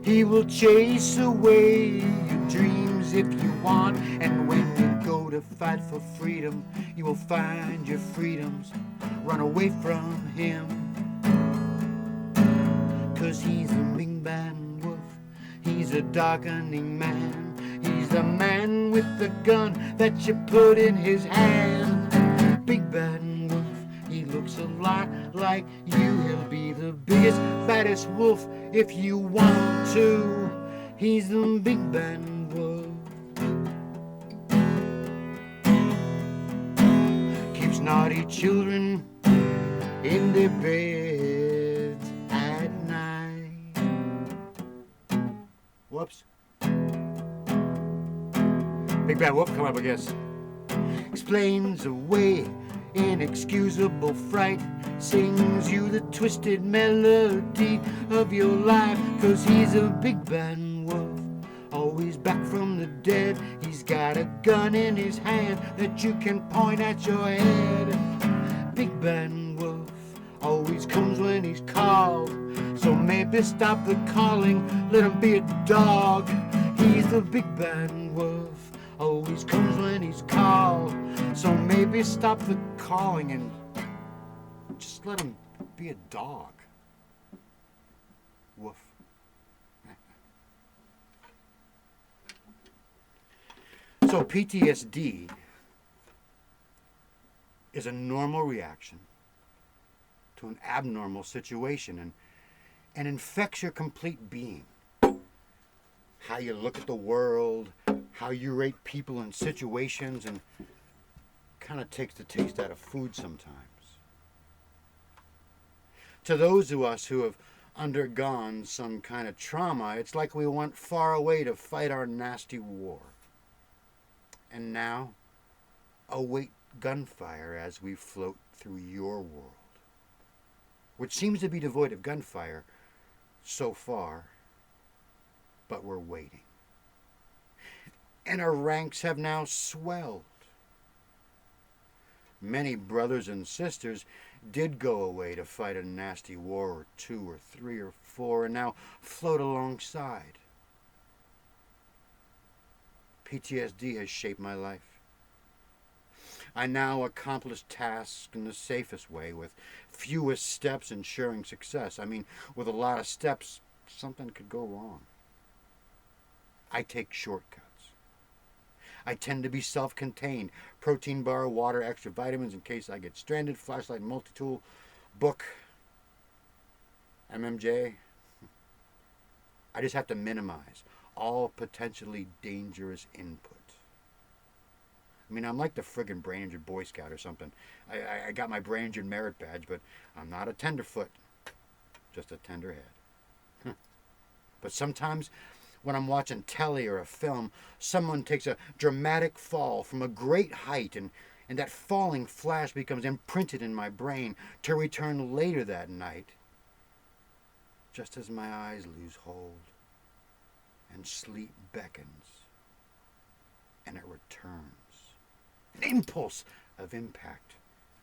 He will chase away your dreams if you want, and when you go to fight for freedom, you will find your freedoms. Run away from him, 'cause he's a big bad wolf. He's a darkening man. He's the man with the gun that you put in his hand. Big bad wolf, he looks a lot like you. He'll be the biggest, baddest wolf if you want to. He's the big bad wolf. Keeps naughty children in their beds at night. Whoops. Big bad wolf, come up, I guess. Explains away inexcusable fright. Sings you the twisted melody of your life. 'Cause he's a big bad wolf, always back from the dead. He's got a gun in his hand that you can point at your head. Big bad wolf always comes when he's called, so maybe stop the calling, let him be a dog. He's the big bad wolf, always comes when he's called. So maybe stop the calling and just let him be a dog. Woof. So PTSD is a normal reaction to an abnormal situation and infects your complete being. How you look at the world, how you rate people and situations, and kind of takes the taste out of food sometimes. To those of us who have undergone some kind of trauma, it's like we went far away to fight our nasty war. And now, await gunfire as we float through your world, which seems to be devoid of gunfire so far, but we're waiting. And our ranks have now swelled. Many brothers and sisters did go away to fight a nasty war or 2 or 3 or 4 and now float alongside. PTSD has shaped my life. I now accomplish tasks in the safest way with fewest steps ensuring success. I mean, with a lot of steps, something could go wrong. I take shortcuts. I tend to be self-contained. Protein bar, water, extra vitamins in case I get stranded, flashlight, multi-tool, book, MMJ. I just have to minimize all potentially dangerous input. I mean, I'm like the friggin' brain injured Boy Scout or something. I got my brain injured merit badge, but I'm not a tenderfoot, just a tender head. But sometimes when I'm watching telly or a film, someone takes a dramatic fall from a great height, and that falling flash becomes imprinted in my brain to return later that night, just as my eyes lose hold and sleep beckons, and it returns. An impulse of impact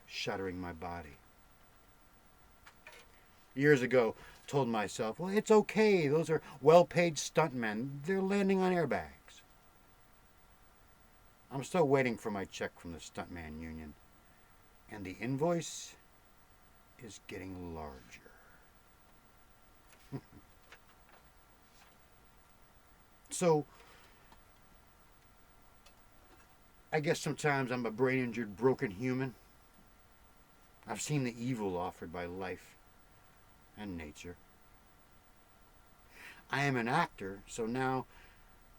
shuddering my body. Years ago, told myself, well, it's okay. Those are well-paid stuntmen. They're landing on airbags. I'm still waiting for my check from the stuntman union, and the invoice is getting larger. So, I guess sometimes I'm a brain-injured, broken human. I've seen the evil offered by life and nature. I am an actor, so now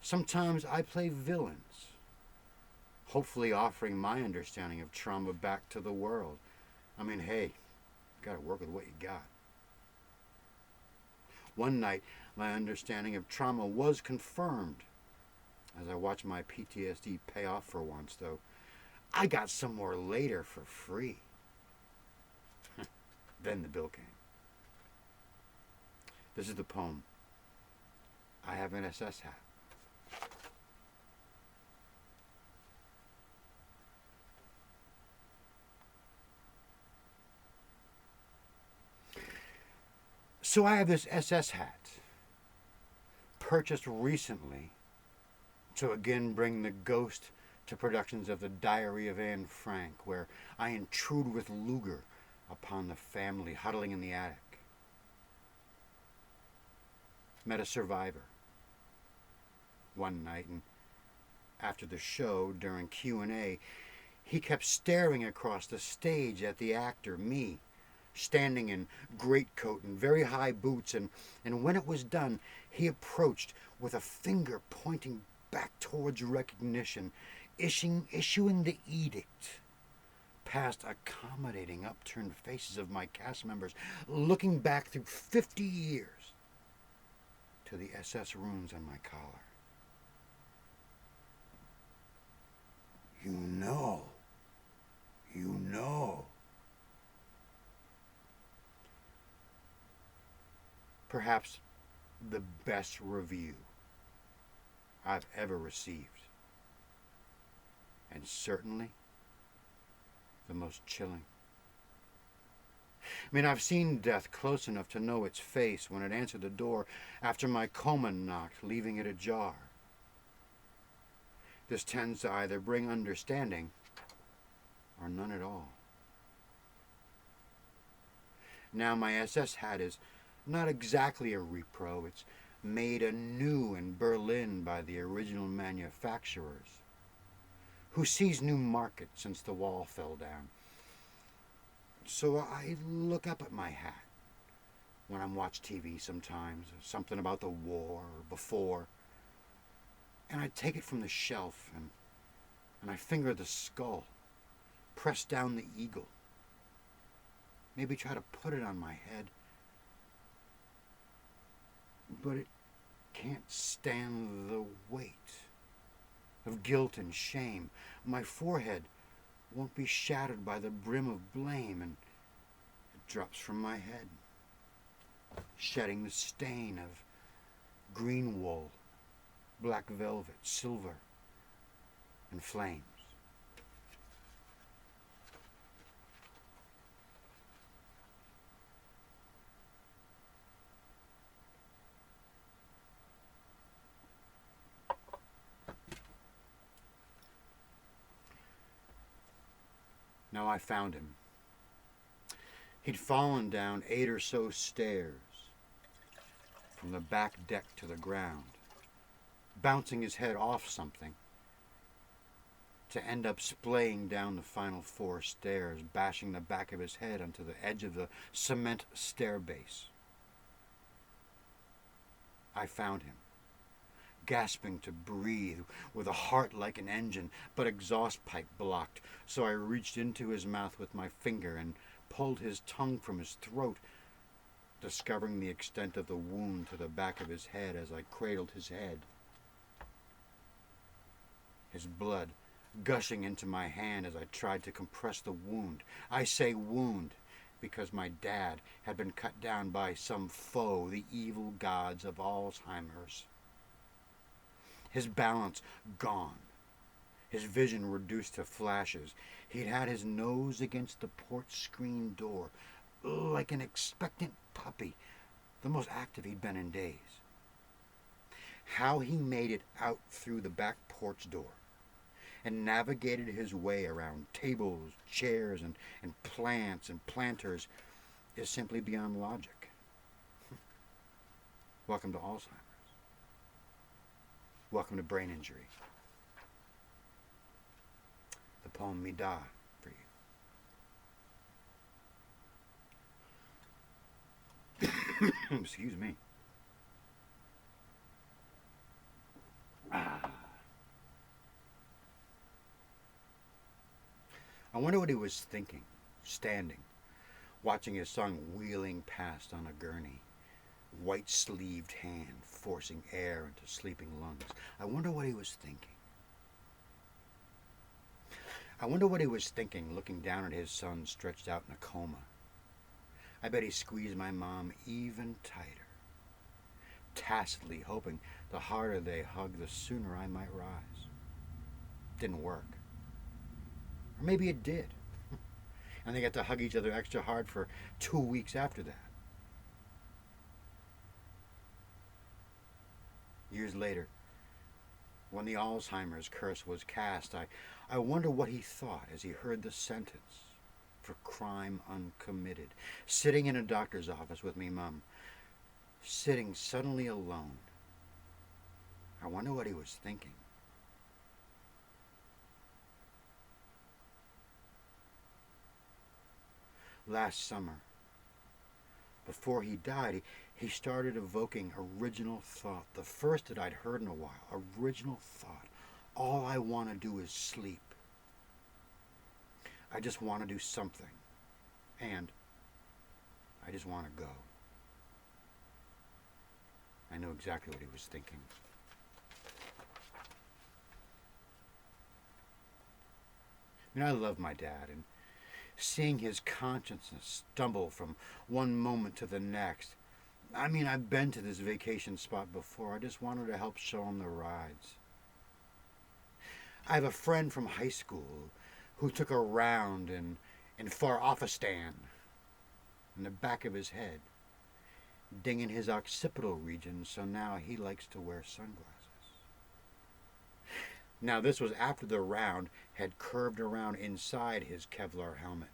sometimes I play villains, hopefully offering my understanding of trauma back to the world. I mean, hey, you gotta work with what you got. One night, my understanding of trauma was confirmed. As I watched my PTSD pay off for once, though, I got some more later for free. Then the bill came. This is the poem. I have an SS hat. So I have this SS hat, purchased recently, to again bring the ghost to productions of The Diary of Anne Frank, where I intrude with Luger upon the family huddling in the attic. Met a survivor one night, and after the show, during Q&A, he kept staring across the stage at the actor, me, standing in greatcoat and very high boots, and when it was done, he approached with a finger pointing back towards recognition, issuing the edict past accommodating upturned faces of my cast members, looking back through 50 years to the SS runes on my collar. You know. Perhaps the best review I've ever received. And certainly the most chilling. I mean, I've seen death close enough to know its face when it answered the door after my coma knocked, leaving it ajar. This tends to either bring understanding or none at all. Now my SS hat is not exactly a repro. It's made anew in Berlin by the original manufacturers, who seized new markets since the wall fell down. So I look up at my hat when I watch TV sometimes, something about the war or before, and I take it from the shelf and I finger the skull, press down the eagle, maybe try to put it on my head, but it can't stand the weight of guilt and shame. My forehead won't be shattered by the brim of blame, and it drops from my head, shedding the stain of green wool, black velvet, silver, and flames. Now I found him. He'd fallen down 8 or so stairs from the back deck to the ground, bouncing his head off something, to end up splaying down the final 4 stairs, bashing the back of his head onto the edge of the cement stair base. I found him, gasping to breathe, with a heart like an engine, but exhaust pipe blocked, so I reached into his mouth with my finger and pulled his tongue from his throat, discovering the extent of the wound to the back of his head as I cradled his head. His blood gushing into my hand as I tried to compress the wound. I say wound because my dad had been cut down by some foe, the evil gods of Alzheimer's. His balance gone, his vision reduced to flashes. He'd had his nose against the porch screen door, like an expectant puppy, the most active he'd been in days. How he made it out through the back porch door and navigated his way around tables, chairs, and plants and planters is simply beyond logic. Welcome to Alzheimer's. Welcome to brain injury. The poem Midah for you. Excuse me. I wonder what he was thinking, standing, watching his son wheeling past on a gurney, white-sleeved hand forcing air into sleeping lungs. I wonder what he was thinking. I wonder what he was thinking looking down at his son stretched out in a coma. I bet he squeezed my mom even tighter, tacitly hoping the harder they hugged, the sooner I might rise. Didn't work. Or maybe it did. And they got to hug each other extra hard for 2 weeks after that. Years later, when the Alzheimer's curse was cast, I wonder what he thought as he heard the sentence for crime uncommitted, sitting in a doctor's office with me mum, sitting suddenly alone. I wonder what he was thinking. Last summer, before he died, he started evoking original thought, the first that I'd heard in a while. Original thought. All I want to do is sleep. I just want to do something. And I just want to go. I knew exactly what he was thinking. I love my dad, and seeing his consciousness stumble from one moment to the next. I've been to this vacation spot before. I just wanted to help show him the rides. I have a friend from high school who took a round in Far-Offistan in the back of his head, dinging his occipital region, so now he likes to wear sunglasses. Now, this was after the round had curved around inside his Kevlar helmet.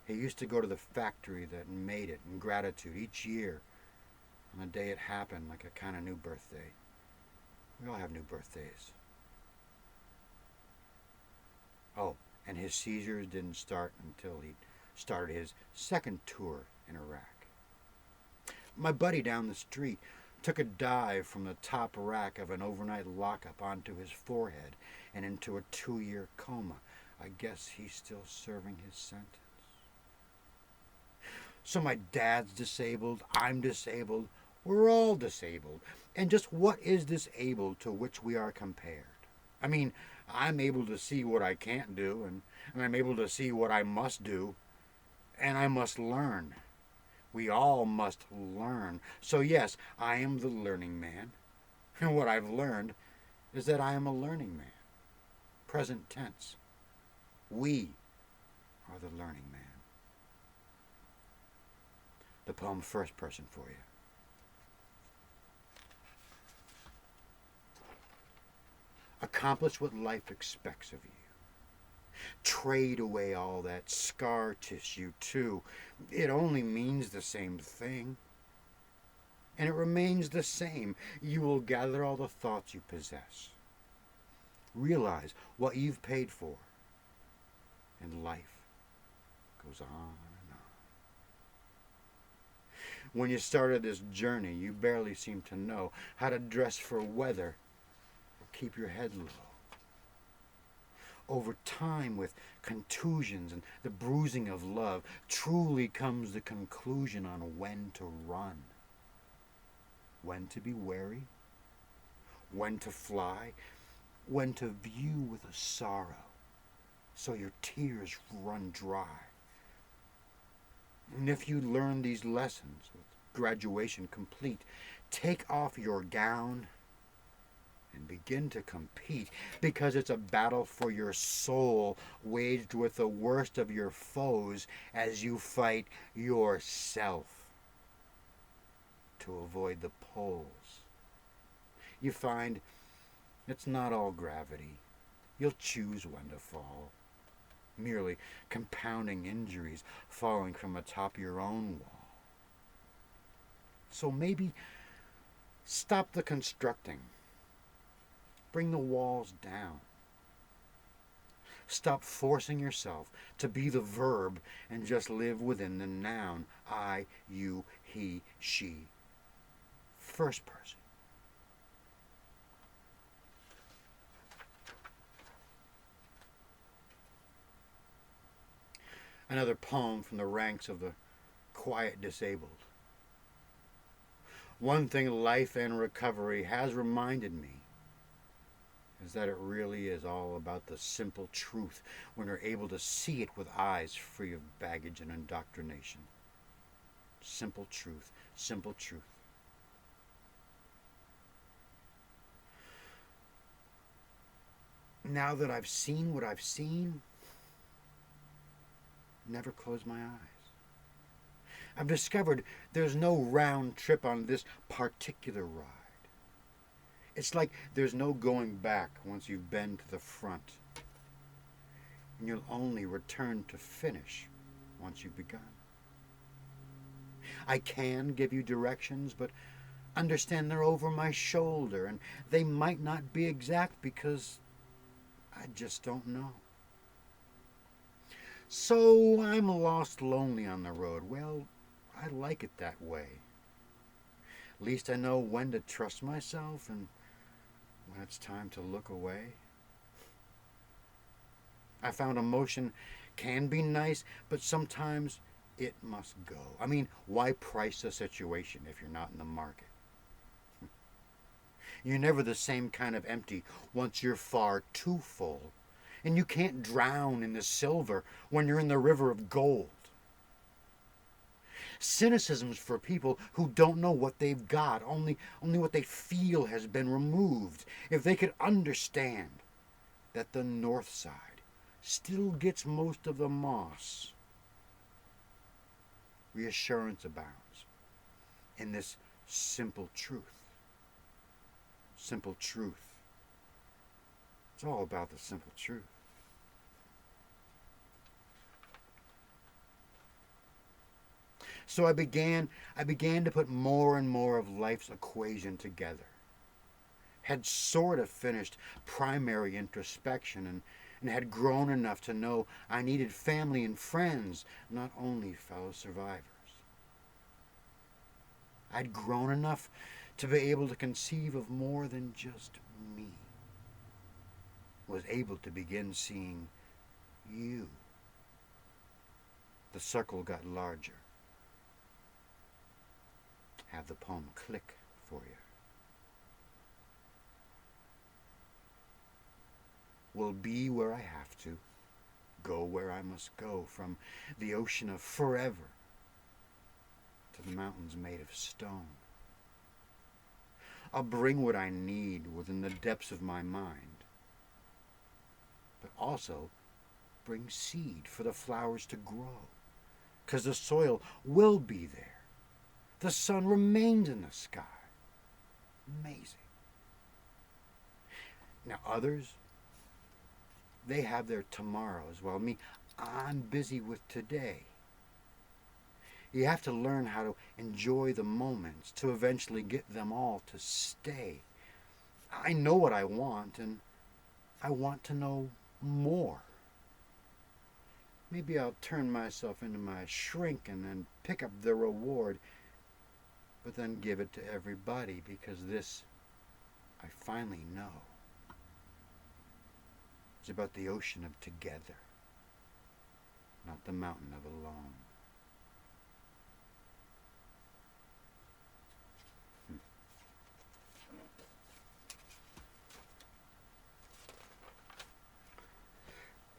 He used to go to the factory that made it in gratitude each year on the day it happened, like a kind of new birthday. We all have new birthdays. Oh, and his seizures didn't start until he started his second tour in Iraq. My buddy down the street took a dive from the top rack of an overnight lockup onto his forehead and into a 2-year coma. I guess he's still serving his sentence. So my dad's disabled, I'm disabled, we're all disabled. And just what is disabled to which we are compared? I mean, I'm able to see what I can't do, and I'm able to see what I must do, and I must learn. We all must learn. So yes, I am the learning man. And what I've learned is that I am a learning man. Present tense. We are the learning man. The poem first person for you. Accomplish what life expects of you. Trade away all that scar tissue, too. It only means the same thing. And it remains the same. You will gather all the thoughts you possess. Realize what you've paid for. And life goes on and on. When you started this journey, you barely seemed to know how to dress for weather or keep your head low. Over time, with contusions and the bruising of love, truly comes the conclusion on when to run, when to be wary, when to fly, when to view with a sorrow, so your tears run dry. And if you learn these lessons with graduation complete, take off your gown and begin to compete, because it's a battle for your soul waged with the worst of your foes as you fight yourself to avoid the poles. You find it's not all gravity. You'll choose when to fall, merely compounding injuries falling from atop your own wall. So maybe stop the constructing. Bring the walls down. Stop forcing yourself to be the verb and just live within the noun. I, you, he, she. First person. Another poem from the ranks of the quiet disabled. One thing life and recovery has reminded me is that it really is all about the simple truth when you're able to see it with eyes free of baggage and indoctrination. Simple truth, simple truth. Now that I've seen what I've seen, never close my eyes. I've discovered there's no round trip on this particular ride. It's like there's no going back once you've been to the front. And you'll only return to finish once you've begun. I can give you directions, but understand they're over my shoulder, and they might not be exact because I just don't know. So I'm lost lonely on the road. Well, I like it that way. At least I know when to trust myself and when it's time to look away. I found emotion can be nice, but sometimes it must go. I mean, why price a situation if you're not in the market? You're never the same kind of empty once you're far too full. And you can't drown in the silver when you're in the river of gold. Cynicism's for people who don't know what they've got, only what they feel has been removed. If they could understand that the north side still gets most of the moss, reassurance abounds in this simple truth. simple truth. It's all about the simple truth. So I began to put more and more of life's equation together. Had sort of finished primary introspection and had grown enough to know I needed family and friends, not only fellow survivors. I'd grown enough to be able to conceive of more than just me. Was able to begin seeing you. The circle got larger. Have the poem click for you. Will be where I have to, go where I must go, from the ocean of forever to the mountains made of stone. I'll bring what I need within the depths of my mind, but also bring seed for the flowers to grow, 'cause the soil will be there. The sun remains in the sky. Amazing. Now others, they have their tomorrows, while me, I'm busy with today. You have to learn how to enjoy the moments to eventually get them all to stay. I know what I want, and I want to know more. Maybe I'll turn myself into my shrink and then pick up the reward, but then give it to everybody, because this I finally know. It's about the ocean of together, not the mountain of alone.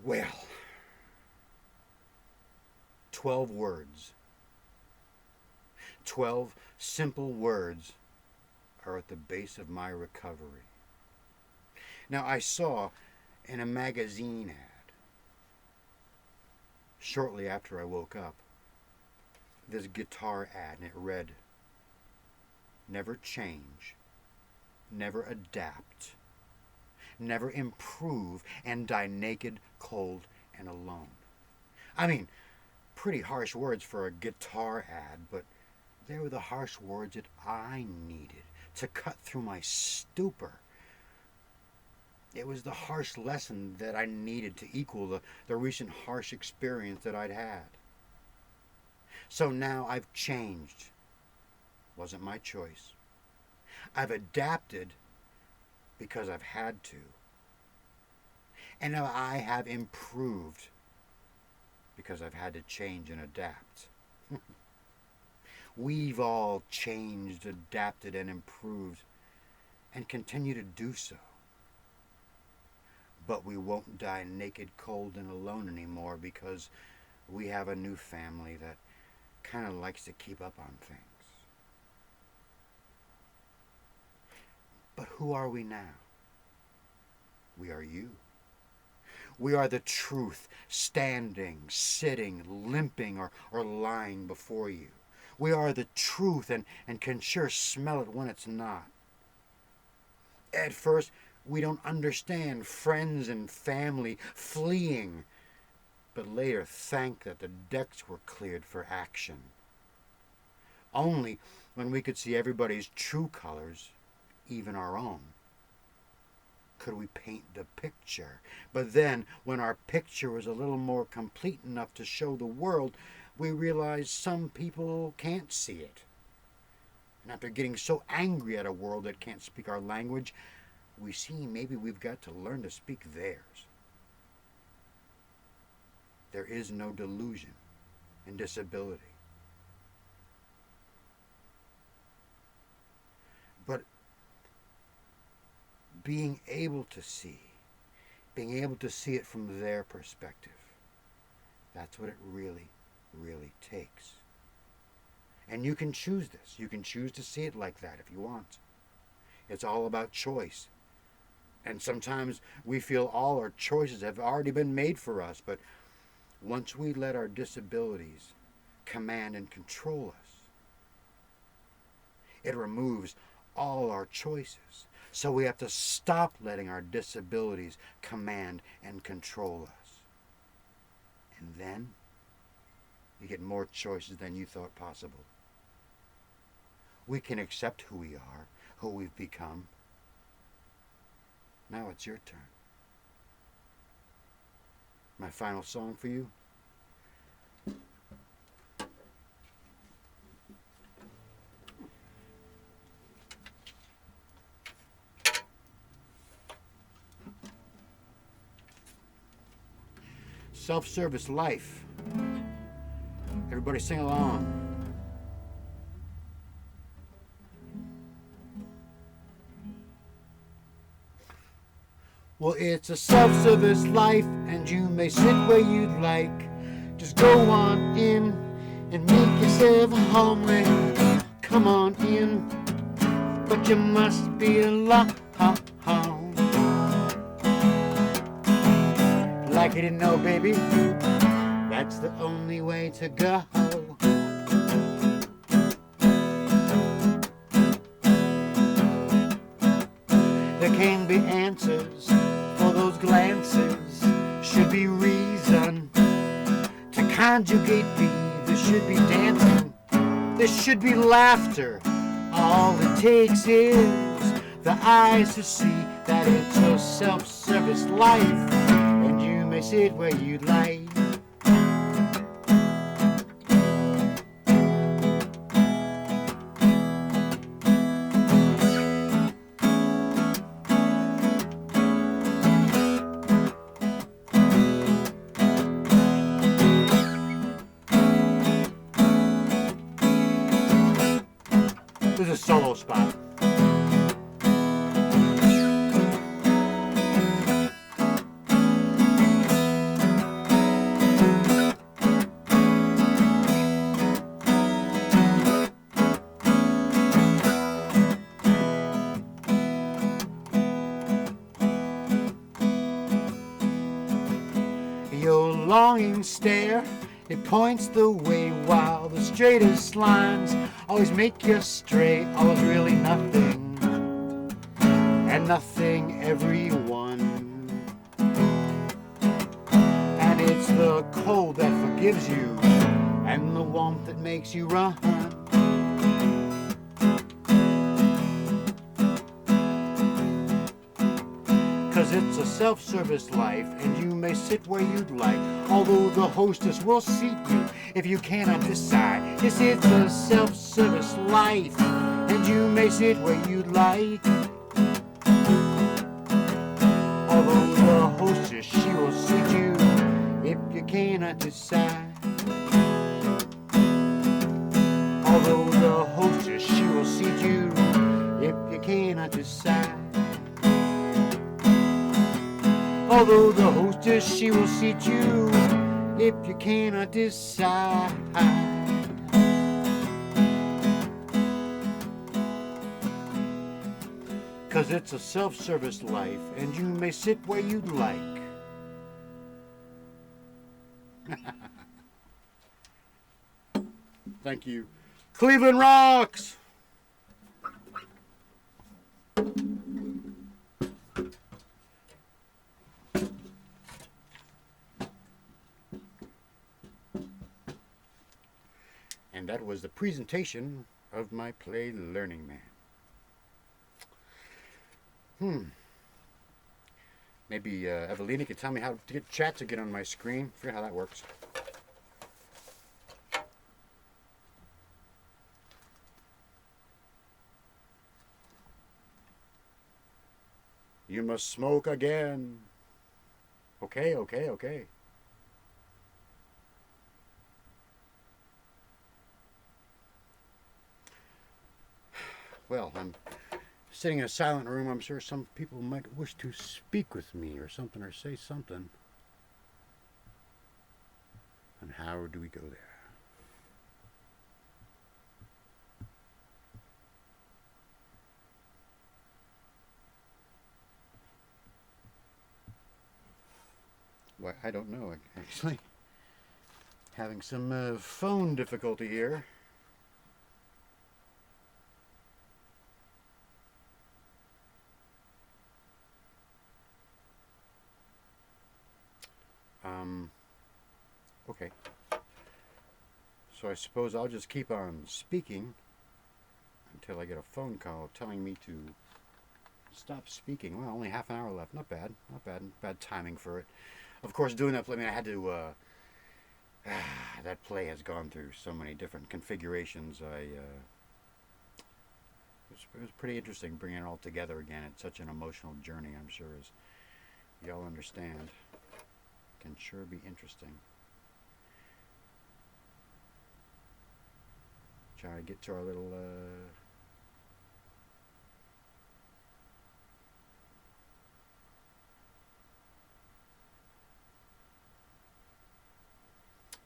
Well, 12 words. 12 simple words are at the base of my recovery. Now, I saw in a magazine ad, shortly after I woke up, this guitar ad, and it read, "Never change, never adapt, never improve, and die naked, cold, and alone." I mean, pretty harsh words for a guitar ad, but they were the harsh words that I needed to cut through my stupor. It was the harsh lesson that I needed to equal the recent harsh experience that I'd had. So now I've changed. Wasn't my choice. I've adapted because I've had to. And now I have improved because I've had to change and adapt. We've all changed, adapted, and improved, and continue to do so. But we won't die naked, cold, and alone anymore, because we have a new family that kind of likes to keep up on things. But who are we now? We are you. We are the truth, standing, sitting, limping, or lying before you. We are the truth, and can sure smell it when it's not. At first, we don't understand friends and family fleeing, but later thank that the decks were cleared for action. Only when we could see everybody's true colors, even our own, could we paint the picture. But then, when our picture was a little more complete enough to show the world, we realized some people can't see it. And after getting so angry at a world that can't speak our language, we see maybe we've got to learn to speak theirs. There is no delusion in disability. But being able to see it from their perspective, that's what it really, really takes. And you can choose this. You can choose to see it like that if you want. It's all about choice. And sometimes we feel all our choices have already been made for us, but once we let our disabilities command and control us, it removes all our choices. So we have to stop letting our disabilities command and control us. And then you get more choices than you thought possible. We can accept who we are, who we've become. Now it's your turn. My final song for you. Self-service life. Everybody sing along. Well, it's a self-service life, and you may sit where you'd like. Just go on in and make yourself homely. Come on in, but you must be alone. Like you didn't know, baby, that's the only way to go. There can be answers for those glances. Should be reason to conjugate be. There should be dancing. There should be laughter. All it takes is the eyes to see that it's a self-service life. You may sit where you'd like. This is a solo spot. Your longing stare, it points the way, while the straightest lines always make you stray. All's really nothing, and nothing everyone. And it's the cold that forgives you, and the warmth that makes you run. Cause it's a self-service life, and you may sit where you'd like, although the hostess will seat you if you cannot decide. Yes, it's a self-service life, and you may sit where you'd like, although the hostess, she will seat you if you cannot decide. Although the hostess, she will seat you if you cannot decide. Although the hostess, she will seat you if you cannot decide. Cause it's a self-service life, and you may sit where you'd like. Thank you. Cleveland rocks! And that was the presentation of my play Learning Man. Maybe Evelina could tell me how to get chat to get on my screen. I forget how that works. You must smoke again. Okay. Well, I'm sitting in a silent room. I'm sure some people might wish to speak with me or something, or say something. And how do we go there? Well, I don't know, actually. Having some phone difficulty here. Um, okay. So I suppose I'll just keep on speaking until I get a phone call telling me to stop speaking. Well, only half an hour left. Not bad. Not bad. Bad timing for it. Of course, doing that play, I mean, I had to. That play has gone through so many different configurations. It was pretty interesting bringing it all together again. It's such an emotional journey, I'm sure, as y'all understand. Can sure be interesting. Try to get to our little.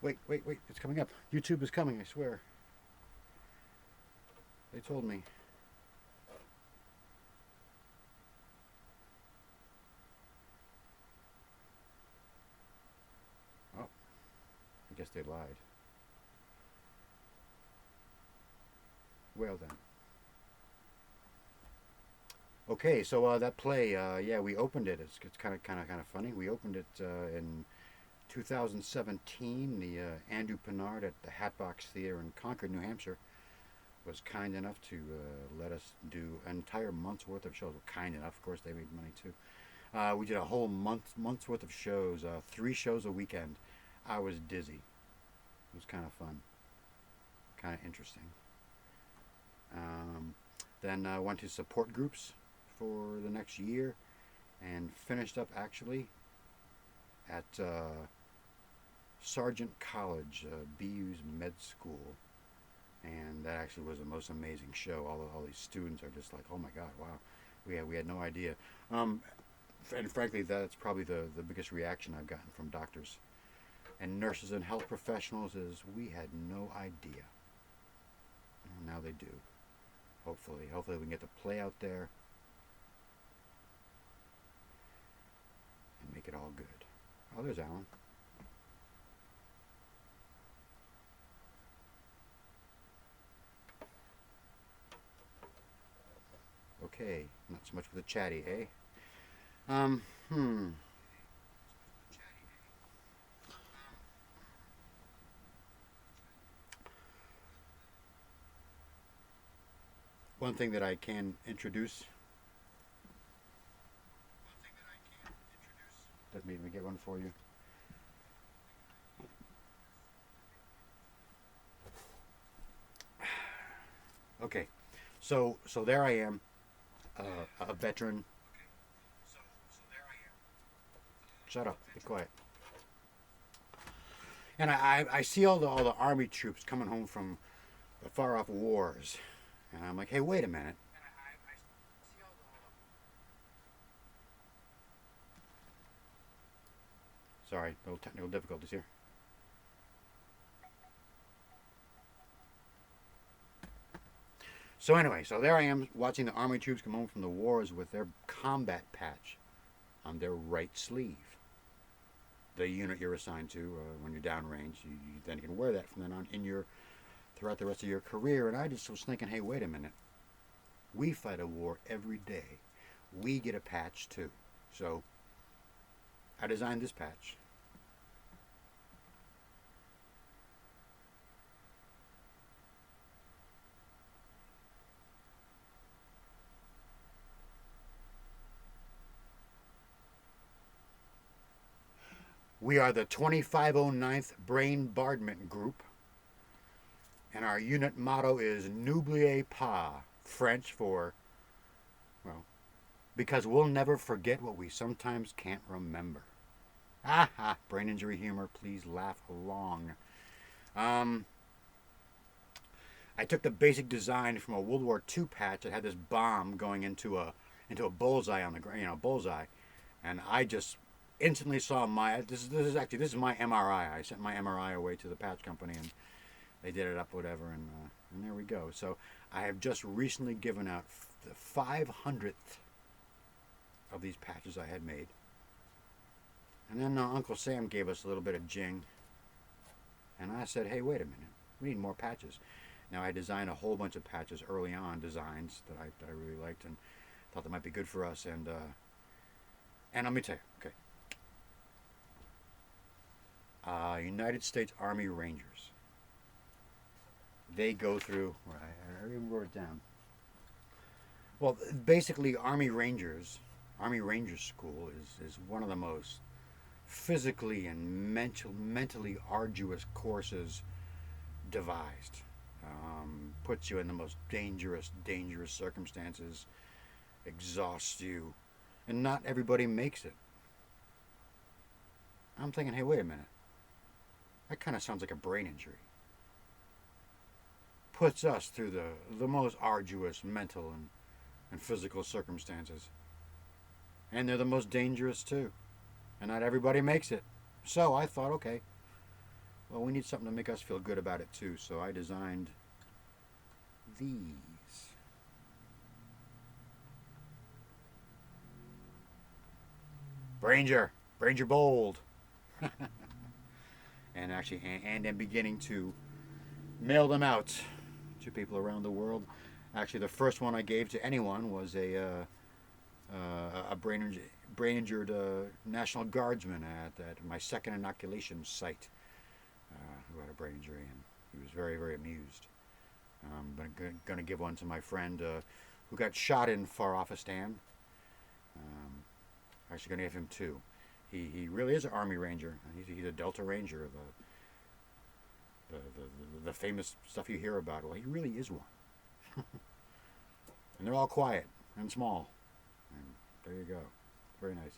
Wait, wait, wait. It's coming up. YouTube is coming, I swear. They told me. Oh, I guess they lied. Well then. Okay, so that play, yeah, we opened it. It's kind of funny. We opened it in 2017. The Andrew Pennard at the Hatbox Theater in Concord, New Hampshire, was kind enough to let us do an entire month's worth of shows. Well, kind enough, of course, they made money too. We did a whole month's worth of shows, 3 shows a weekend. I was dizzy. It was kind of fun, kind of interesting. Then I went to support groups for the next year and finished up actually at Sargent College, BU's med school. And that actually was the most amazing show. All these students are just like, oh my God, wow. We had no idea. And frankly, that's probably the biggest reaction I've gotten from doctors and nurses and health professionals is we had no idea. And now they do. Hopefully we can get the play out there and make it all good. Oh, there's Alan. Okay, not so much with the chatty, eh? Um, hmm. One thing that I can introduce. Let me get one for you. Okay, so there I am, a veteran. Shut up, be quiet. And I see all the army troops coming home from the far off wars, and I'm like, hey, wait a minute. Sorry, little technical difficulties here. So anyway, so there I am watching the army troops come home from the wars with their combat patch on their right sleeve. The unit you're assigned to when you're downrange, you then can wear that from then on in your throughout the rest of your career. And I just was thinking, hey, wait a minute. We fight a war every day. We get a patch too. So I designed this patch. We are the 2509th Brain Bombardment Group, and our unit motto is N'oubliez pas, French for, well, because we'll never forget what we sometimes can't remember. Ah, brain injury humor, please laugh along. Um, I took the basic design from a World War II patch that had this bomb going into a bullseye on the ground, bullseye, and I just instantly saw my this is my MRI. I sent my MRI away to the patch company and they did it up whatever and there we go. So I have just recently given out the 500th of these patches I had made, and then Uncle Sam gave us a little bit of jing, and I said, hey, wait a minute, we need more patches. Now I designed a whole bunch of patches early on, designs that I really liked and thought that might be good for us, and let me tell you, okay. United States Army Rangers. They go through. I even wrote it down. Well, basically, Army Rangers School is one of the most physically and mentally arduous courses devised. Puts you in the most dangerous circumstances, exhausts you, and not everybody makes it. I'm thinking, hey, wait a minute. That kind of sounds like a brain injury. Puts us through the most arduous mental and physical circumstances. And they're the most dangerous too. And not everybody makes it. So I thought, okay, well, we need something to make us feel good about it too. So I designed these. Branger Bold. And actually, and I'm beginning to mail them out to people around the world. Actually, the first one I gave to anyone was a brain injured National Guardsman at my second inoculation site who had a brain injury, and he was very, very amused. But I'm going to give one to my friend who got shot in Farakistan. Actually, going to give him two. He really is an Army Ranger. He's a Delta Ranger, the famous stuff you hear about. Well, he really is one. And they're all quiet and small. And there you go. Very nice.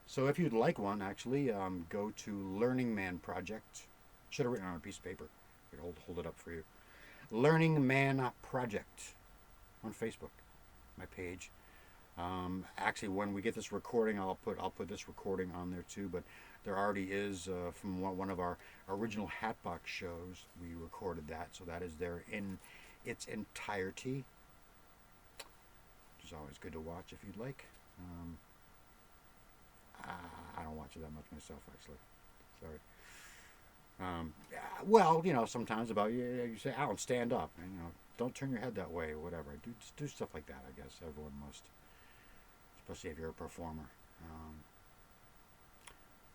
So if you'd like one, actually, go to Learning Man Project. Should have written on a piece of paper. I could hold it up for you. Learning Man Project on Facebook, my page. Actually, when we get this recording, I'll put this recording on there too. But there already is from one of our original Hatbox shows. We recorded that, so that is there in its entirety, which is always good to watch if you'd like. I don't watch it that much myself, actually. Sorry. Well, sometimes you say, Alan, stand up, and don't turn your head that way, or whatever. Do stuff like that. I guess everyone must. Especially if you're a performer.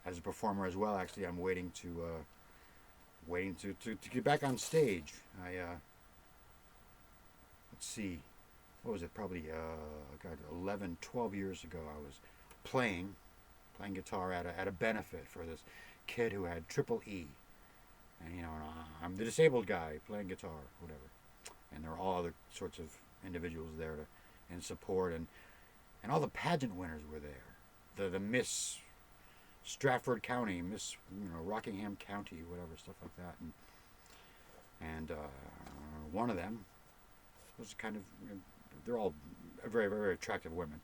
As a performer as well, actually, I'm waiting to get back on stage. Let's see, what was it? Probably 11, 12 years ago. I was playing guitar at a benefit for this kid who had triple E, and I'm the disabled guy playing guitar, whatever. And there were all other sorts of individuals there in support, and all the pageant winners were there. The Miss Stratford County, Miss Rockingham County, whatever, stuff like that. And one of them was kind of, they're all very, very attractive women.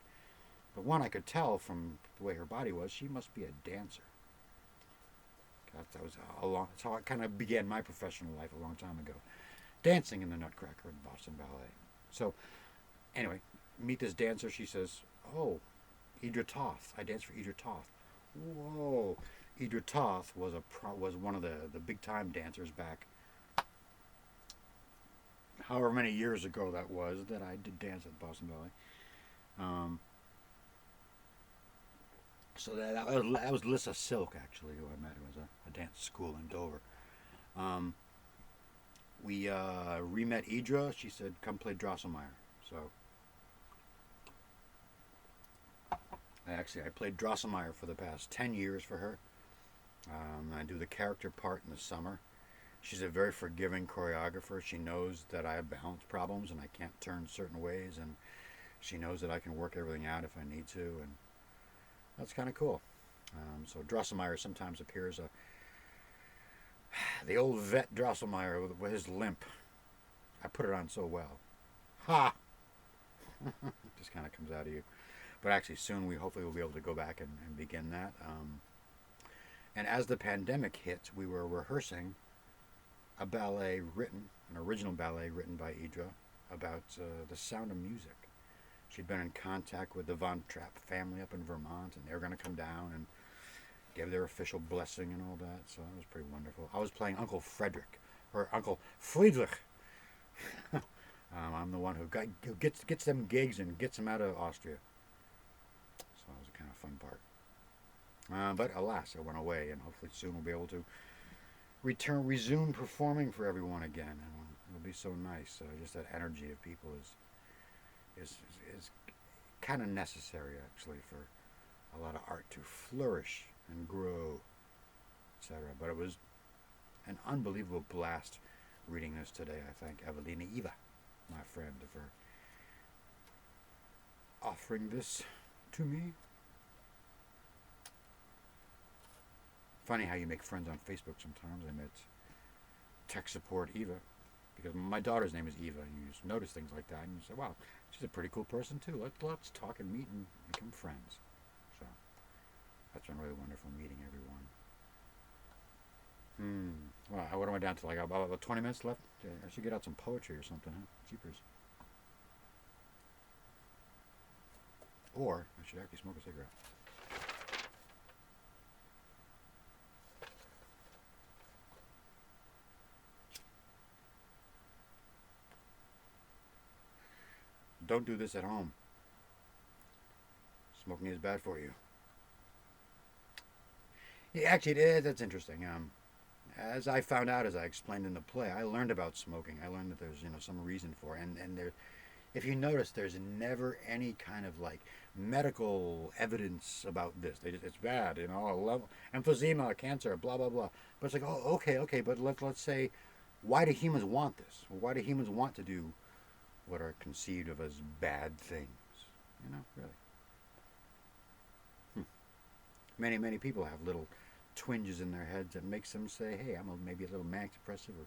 But one I could tell from the way her body was, she must be a dancer. That's how I kind of began my professional life a long time ago. Dancing in the Nutcracker in Boston Ballet. So, anyway, meet this dancer. She says, "Oh, Idra Toth. I dance for Idra Toth." Whoa! Idra Toth was one of the big time dancers back, however many years ago that was, that I did dance at Boston Ballet. So that was Lissa Silk, actually, who I met. It was a dance school in Dover. We re-met Idra. She said, "Come play Drosselmeyer." So I played Drosselmeyer for the past 10 years for her. I do the character part in the summer. She's a very forgiving choreographer. She knows that I have balance problems and I can't turn certain ways, and she knows that I can work everything out if I need to, and that's kind of cool. So Drosselmeyer sometimes appears the old vet Drosselmeyer with his limp. I put it on so well. Ha! Just kind of comes out of you. But actually, soon hopefully we'll be able to go back and begin that. And as the pandemic hit, we were rehearsing an original ballet written by Idra about the sound of music. She'd been in contact with the Von Trapp family up in Vermont, and they were going to come down and give their official blessing and all that. So that was pretty wonderful. I was playing Uncle Frederick, or Uncle Friedrich. I'm the one who gets them gigs and gets them out of Austria. So that was a kind of fun part. But alas, it went away, and hopefully soon we'll be able to resume performing for everyone again. And it'll be so nice. Just that energy of people is kind of necessary actually for a lot of art to flourish and grow, etc. But it was an unbelievable blast reading this today. I thank Evelina Eva, my friend, for offering this to me. Funny how you make friends on Facebook sometimes. I met tech support Eva because my daughter's name is Eva, and you just notice things like that, and you say, "Wow, she's a pretty cool person too. Let's talk and meet and become friends." So that's been really wonderful meeting everyone. Well, what am I down to? Like about 20 minutes left. I should get out some poetry or something, huh? Jeepers. Or I should actually smoke a cigarette. Don't do this at home. Smoking is bad for you. Yeah, actually, it is. That's interesting. As I found out, as I explained in the play, I learned about smoking. I learned that there's some reason for it, and there, if you notice, there's never any kind of like medical evidence about this. It's bad, level emphysema, cancer, blah blah blah. But it's like, oh, okay, but let's say, why do humans want this? Why do humans want to do what are conceived of as bad things? Really. Many people have little twinges in their heads that makes them say, "Hey, I'm maybe a little manic depressive or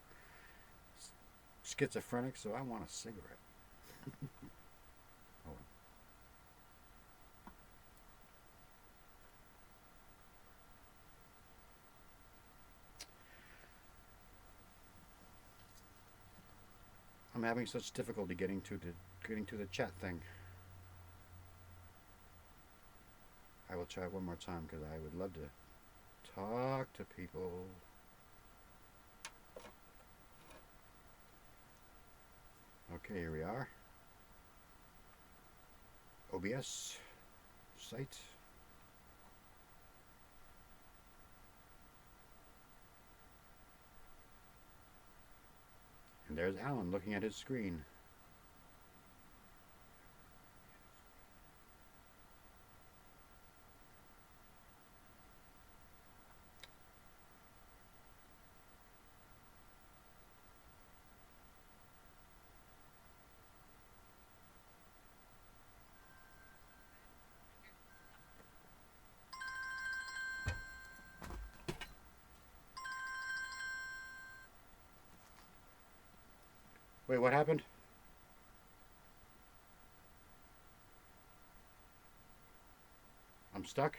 schizophrenic, so I want a cigarette." Oh. I'm having such difficulty getting to the chat thing. I will try one more time because I would love to talk to people. Okay, here we are. OBS site. And there's Alan looking at his screen. Wait, what happened? I'm stuck?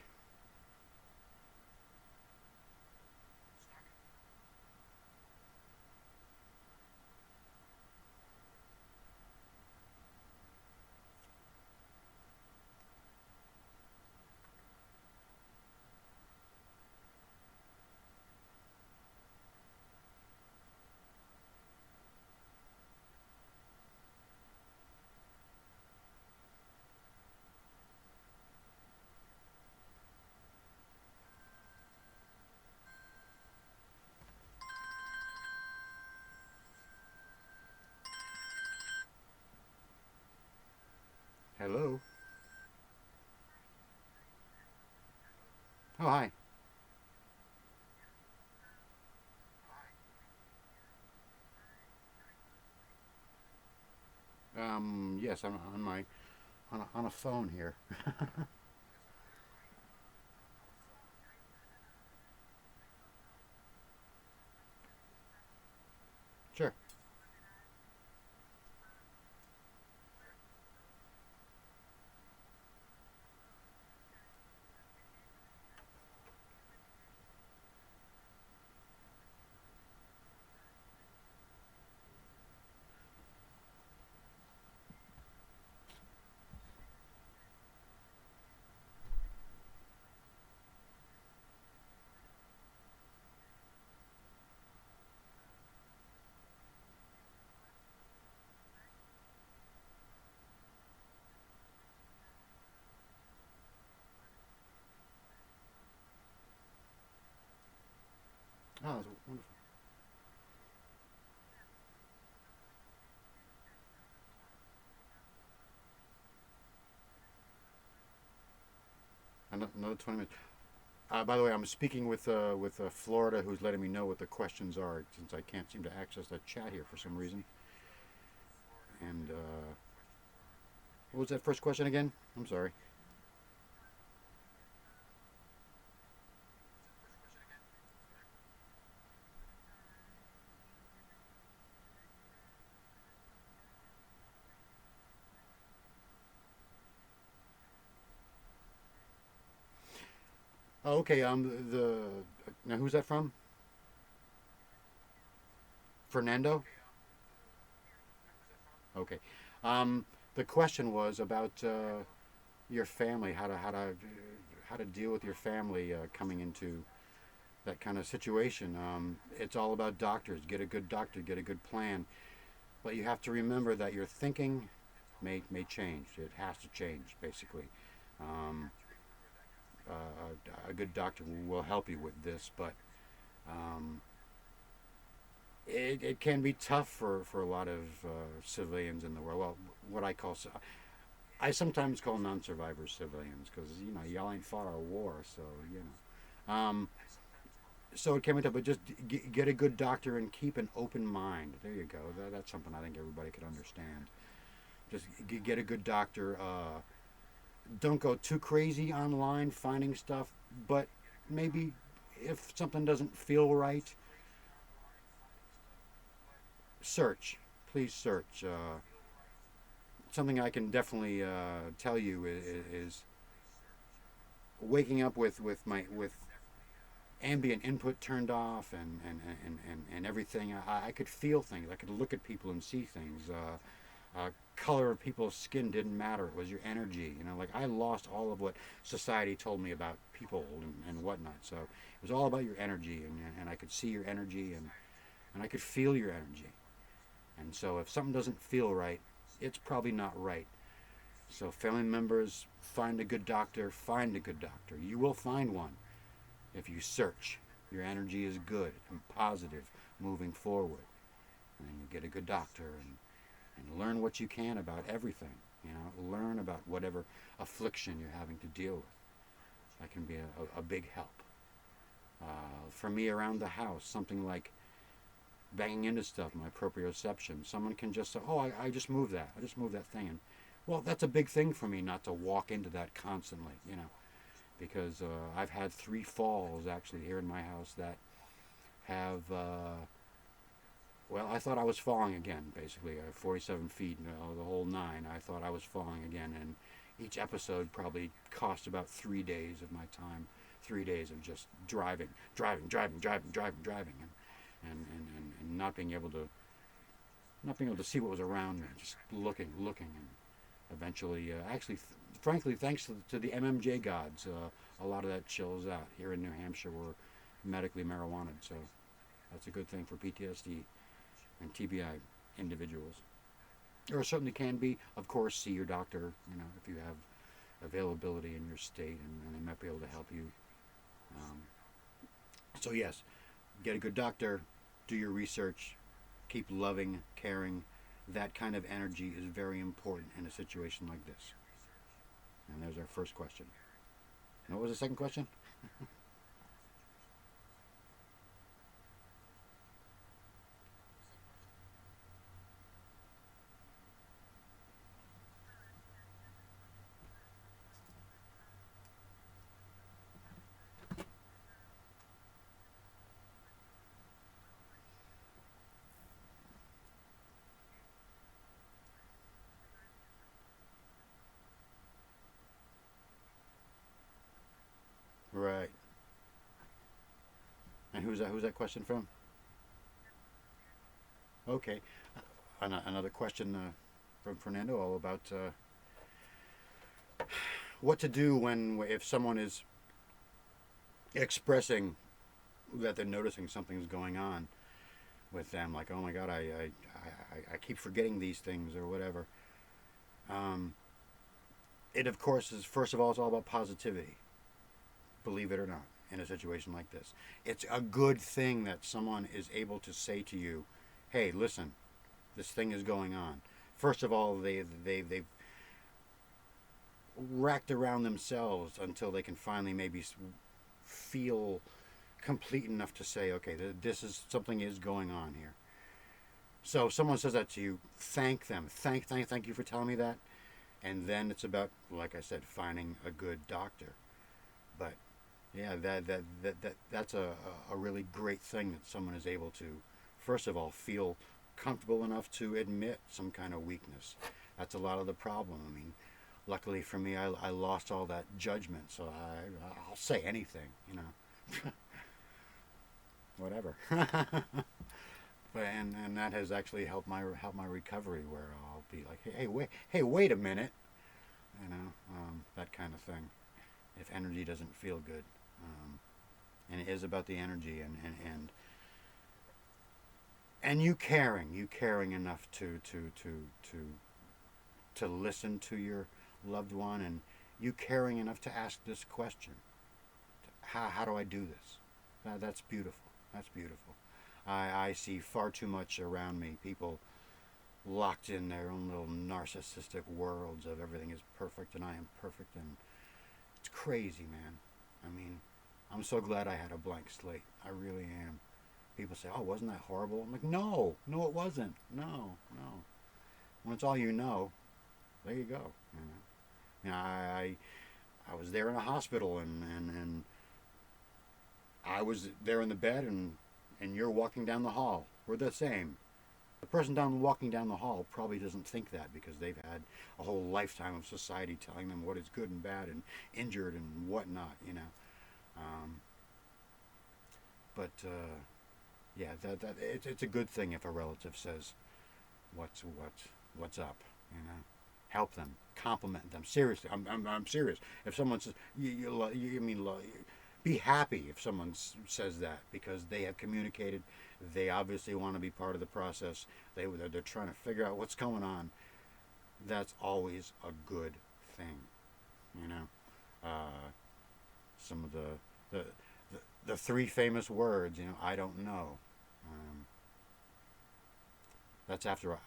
Hello? Oh, hi. Yes, I'm on on a phone here. Sure. Oh, that's wonderful. Another 20 minutes. By the way, I'm speaking with Florida, who's letting me know what the questions are, since I can't seem to access that chat here for some reason. And what was that first question again? I'm sorry. Oh, okay. The Now who's that from? Fernando. Okay. Um, the question was about your family, how to deal with your family coming into that kind of situation. It's all about doctors. Get a good doctor. Get a good plan. But you have to remember that your thinking may change. It has to change, basically. Um, a good doctor will help you with this, but um, it can be tough for a lot of civilians in the world. Well, what I sometimes call non-survivors civilians because y'all ain't fought our war, so you know. So it can be tough, but just get a good doctor and keep an open mind. There you go. That's something I think everybody could understand. Just get a good doctor. Don't go too crazy online finding stuff, but maybe if something doesn't feel right, search. Please search. Something I can definitely tell you is waking up with ambient input turned off and everything. I could feel things. I could look at people and see things. Color of people's skin didn't matter. It was your energy. Like I lost all of what society told me about people and whatnot. So it was all about your energy, and I could see your energy, and I could feel your energy. And so if something doesn't feel right, it's probably not right. So family members, find a good doctor. Find a good doctor. You will find one if you search. Your energy is good and positive moving forward. And then you get a good doctor and learn what you can about everything. Learn about whatever affliction you're having to deal with. That can be a big help. For me, around the house, something like banging into stuff, my proprioception, someone can just say, oh, I just moved that. I just moved that thing. And, well, that's a big thing for me not to walk into that constantly, because I've had 3 falls actually here in my house that have well, I thought I was falling again, basically. 47 feet, the whole 9. I thought I was falling again, and each episode probably cost about 3 days of my time. 3 days of just driving, and not being able to see what was around me, just looking, and eventually, frankly, thanks to the MMJ gods, a lot of that chills out. Here in New Hampshire, we're medically marijuana, so that's a good thing for PTSD and TBI individuals. Or certainly can be. Of course, see your doctor, if you have availability in your state, and they might be able to help you. Um, so, yes, get a good doctor, do your research, keep loving, caring. That kind of energy is very important in a situation like this. And there's our first question. And what was the second question? Right. And who's that question from? Okay. Another question from Fernando, all about what to do if someone is expressing that they're noticing something's going on with them, like, oh my God, I keep forgetting these things or whatever. Um, it, of course, is, first of all, it's all about positivity, believe it or not. in a situation like this. It's a good thing that someone is able to say to you, "Hey, listen, this thing is going on." First of all, they've racked around themselves until they can finally maybe feel complete enough to say, "Okay, this is something is going on here." So if someone says that to you, thank them. Thank you for telling me that. And then it's about, like I said, finding a good doctor. But yeah, that's a really great thing that someone is able to, first of all, feel comfortable enough to admit some kind of weakness. That's a lot of the problem. I mean, luckily for me, I lost all that judgment, so I'll say anything, you know, whatever. But and that has actually helped my recovery, where I'll be like, hey, wait a minute, you know, that kind of thing. If energy doesn't feel good, and it is about the energy, and you caring enough to listen to your loved one, and you caring enough to ask this question: how do I do this? That's beautiful. That's beautiful. I see far too much around me, people locked in their own little narcissistic worlds of everything is perfect and I am perfect, and it's crazy, man. I mean, I'm so glad I had a blank slate. I really am. People say, "Oh, wasn't that horrible?" I'm like, no, it wasn't. No. When it's all you know, there you go. You know, I was there in a hospital, and I was there in the bed, and you're walking down the hall. We're the same. The person walking down the hall probably doesn't think that, because they've had a whole lifetime of society telling them what is good and bad and injured and whatnot, you know. But yeah, it's a good thing if a relative says, what's up, you know. Help them, compliment them. Seriously, I'm serious. If someone says, be happy if someone says that, because they have communicated. They obviously want to be part of the process. They're trying to figure out what's going on. That's always a good thing, you know. Some of the three famous words, you know, I don't know. That's after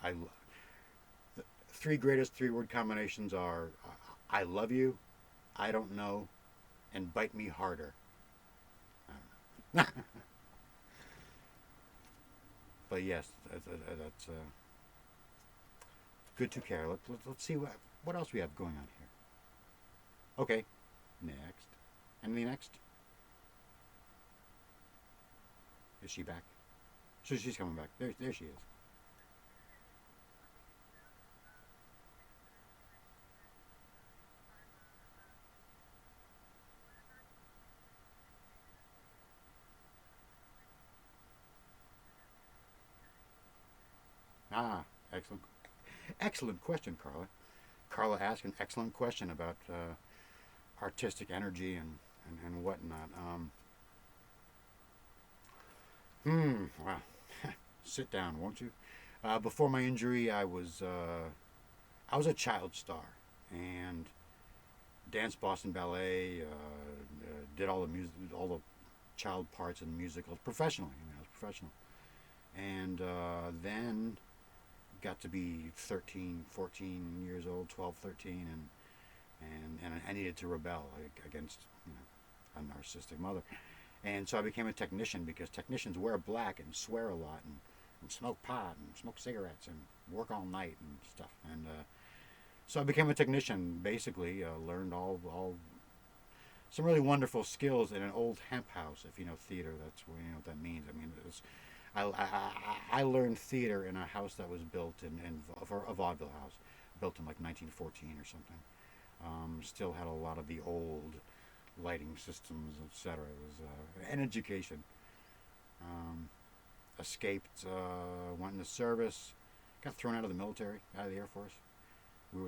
the three greatest three-word combinations are I love you, I don't know, and bite me harder. But yes, that's good to care. Let's see what else we have going on here. Okay, next. Anything next? Is she back? So she's coming back. There she is. Ah, excellent, excellent question, Carla. Carla asked an excellent question about artistic energy and whatnot. Wow. Sit down, won't you? Before my injury, I was a child star, and danced Boston Ballet, did all the child parts in musicals professionally. I mean, I was professional, and then got to be 13, 14 years old, 12, 13, and I needed to rebel against, you know, a narcissistic mother. And so I became a technician, because technicians wear black and swear a lot, and smoke pot and smoke cigarettes and work all night and stuff. And so I became a technician, basically, learned all some really wonderful skills in an old hemp house. If you know theater, that's what, you know what that means. I mean, I learned theater in a house that was built for a vaudeville house, built in like 1914 or something. Still had a lot of the old lighting systems, etc. It was an education. Escaped, went into service, got thrown out of the military, out of the Air Force. We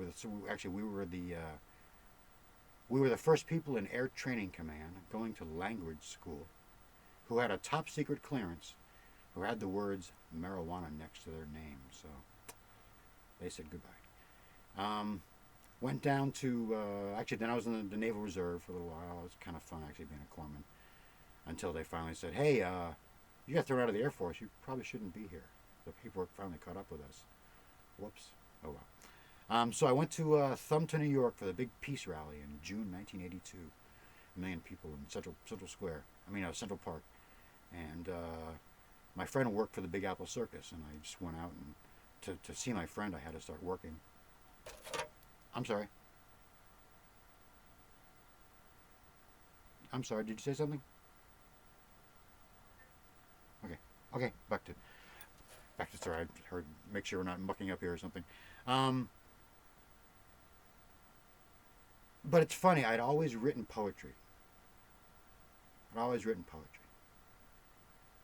were the first people in Air Training Command going to language school who had a top secret clearance, who had the words marijuana next to their name. So they said goodbye. Went down to, actually, then I was in the Naval Reserve for a little while. It was kind of fun, actually, being a corpsman. until they finally said, "Hey, you got thrown out of the Air Force. You probably shouldn't be here." The paperwork finally caught up with us. Whoops. Oh well. So I went to Thumpton, New York for the big peace rally in June 1982. A million people in Central Square. Central Park. And my friend worked for the Big Apple Circus, and I just went out and to see my friend, I had to start working. I'm sorry. I'm sorry. Did you say something? Okay. Okay. Back to sorry. I heard. Make sure we're not mucking up here or something. Um, but it's funny. I'd always written poetry. I'd always written poetry.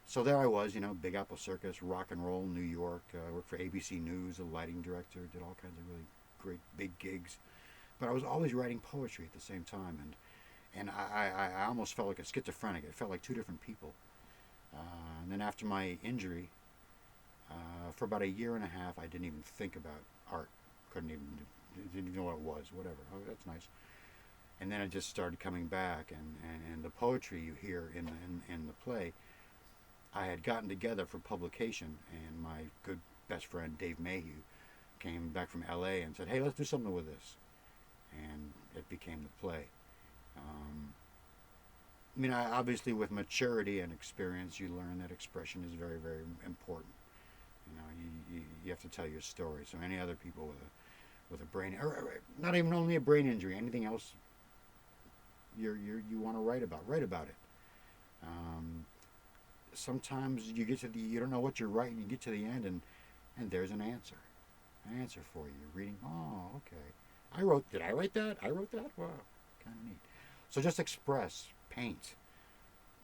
So there I was, Big Apple Circus, rock and roll, New York. I worked for ABC News, a lighting director, did all kinds of really great big gigs. But I was always writing poetry at the same time, and I almost felt like a schizophrenic. It felt like two different people. And then after my injury, for about a year and a half, I didn't even think about art. Didn't even know what it was. Whatever. Oh, that's nice. And then it just started coming back, and the poetry you hear in the play, I had gotten together for publication, and my good best friend Dave Mayhew came back from LA and said, "Hey, let's do something with this," and it became the play. Um, Obviously with maturity and experience, you learn that expression is very, very important. You have to tell your story. So any other people with a brain, or not even only a brain injury, anything else you want to write about it. Um, Sometimes you don't know what you're writing. You get to the end, and there's an answer for you. You're reading. Oh, okay. Did I write that? I wrote that. Wow, kind of neat. So just express, paint,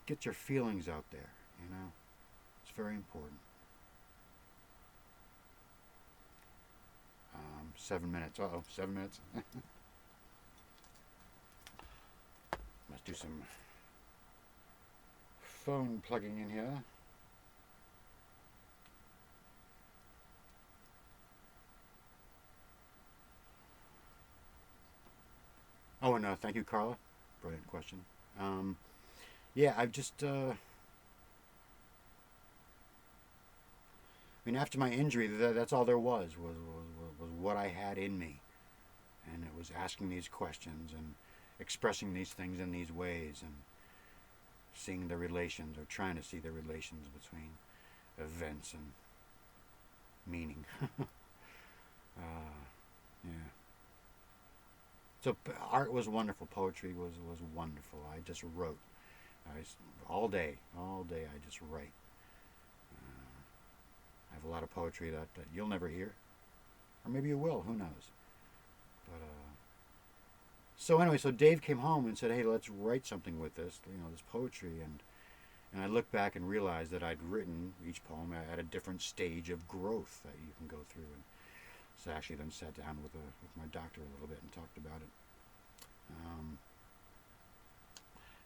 get your feelings out there. It's very important. 7 minutes. 7 minutes. Must do some phone plugging in here. Oh, and thank you, Carla. Brilliant question. Yeah, I've just. After my injury, that's all there was what I had in me, and it was asking these questions and expressing these things in these ways and seeing the relations or trying to see the relations between events and meaning. Yeah. So art was wonderful. Poetry was wonderful. I just wrote. All day I just write. I have a lot of poetry that you'll never hear, or maybe you will. Who knows? But so anyway, so Dave came home and said, "Hey, let's write something with this poetry." And I looked back and realized that I'd written each poem at a different stage of growth that you can go through. And so I actually then sat down with my doctor a little bit and talked about it.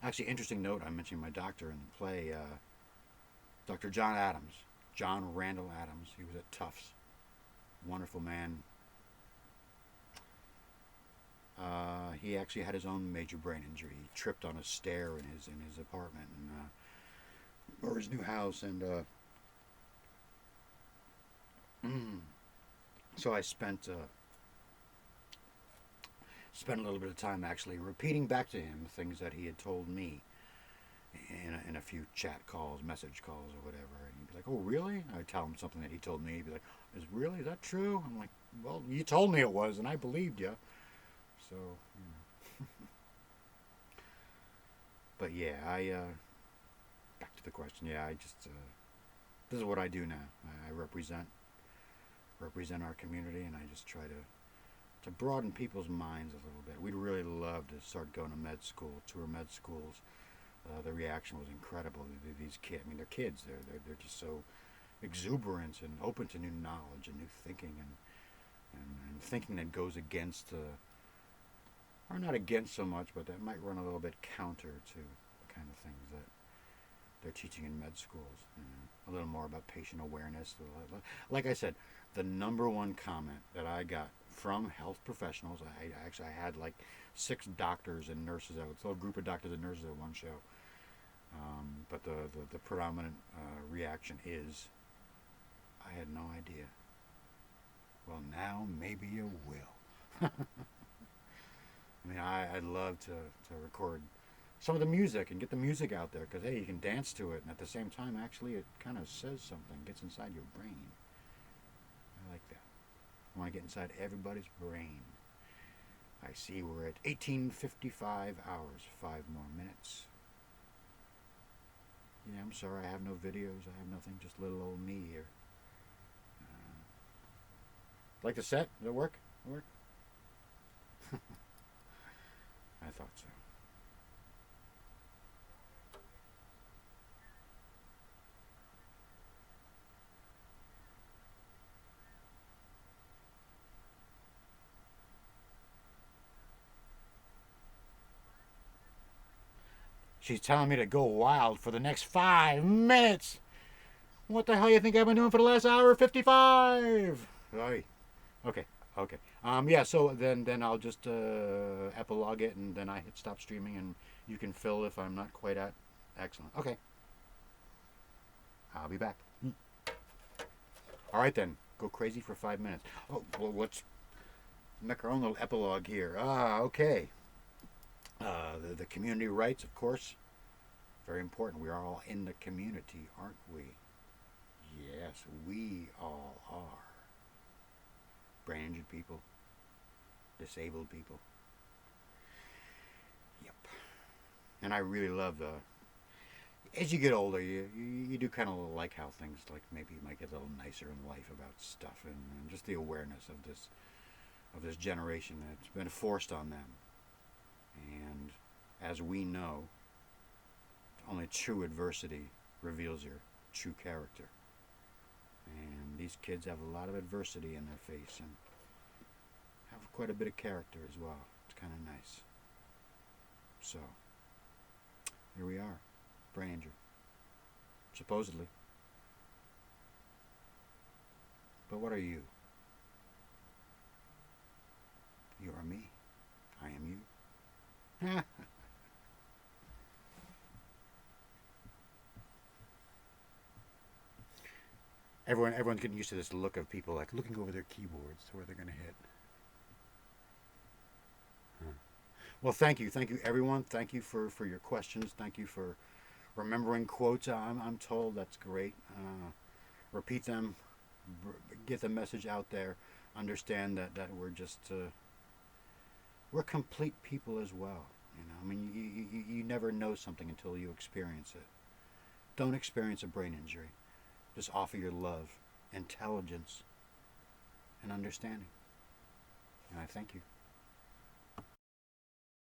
Actually, interesting note, I mentioned my doctor in the play, Dr. John Randall Adams. He was at Tufts. Wonderful man. He actually had his own major brain injury. He tripped on a stair in his apartment or his new house, and so I spent a little bit of time actually repeating back to him things that he had told me in a few chat calls, message calls, or whatever. And he'd be like, "Oh, really?" I'd tell him something that he told me. He'd be like, Is that true?" I'm like, "Well, you told me it was, and I believed you." So, but yeah, back to the question. Yeah, I just this is what I do now. I represent our community, and I just try to broaden people's minds a little bit. We'd really love to start going to med school, tour med schools. The reaction was incredible. These kids, they're kids. They're just so exuberant and open to new knowledge and new thinking and thinking that goes against, or not against so much, but that might run a little bit counter to the kind of things that they're teaching in med schools. A little more about patient awareness. Like I said, the number one comment that I got from health professionals, I had like 6 doctors and nurses. A group of doctors and nurses at one show. But the predominant reaction is, I had no idea. Well, now maybe you will. I mean, I'd love to record some of the music and get the music out there because, hey, you can dance to it. And at the same time, actually, it kind of says something, gets inside your brain. I like that. I want to get inside everybody's brain. I see we're at 18:55 hours, 5 more minutes. Yeah, I'm sorry, I have no videos. I have nothing, just little old me here. Like the set? Does it work? Work? I thought so. She's telling me to go wild for the next 5 minutes. What the hell you think I've been doing for the last hour 55? Right. Okay. Okay. Yeah. So then I'll just epilogue it, and then I hit stop streaming, and you can fill if I'm not quite at. Excellent. Okay. I'll be back. All right then. Go crazy for 5 minutes. Oh, well, let's make our own little epilogue here. Okay. The community rights, of course, very important. We are all in the community, aren't we? Yes, we all are. Brain injured people, disabled people. Yep. And I really love the. As you get older, you do kind of like how things like maybe might get a little nicer in life about stuff, and just the awareness of this generation that's been forced on them. And as we know, only true adversity reveals your true character. And these kids have a lot of adversity in their face and have quite a bit of character as well. It's kind of nice. So, here we are, brain injured. Supposedly. But what are you? You are me. I am you. Everyone's getting used to this look of people like looking over their keyboards to where they're going to hit. Huh. Well, thank you everyone. Thank you for your questions. Thank you for remembering quotes. I'm told that's great. Repeat them. Get the message out there. Understand that we're just we're complete people as well. You know, I mean, you never know something until you experience it. Don't experience a brain injury. Just offer your love, intelligence, and understanding. And I thank you.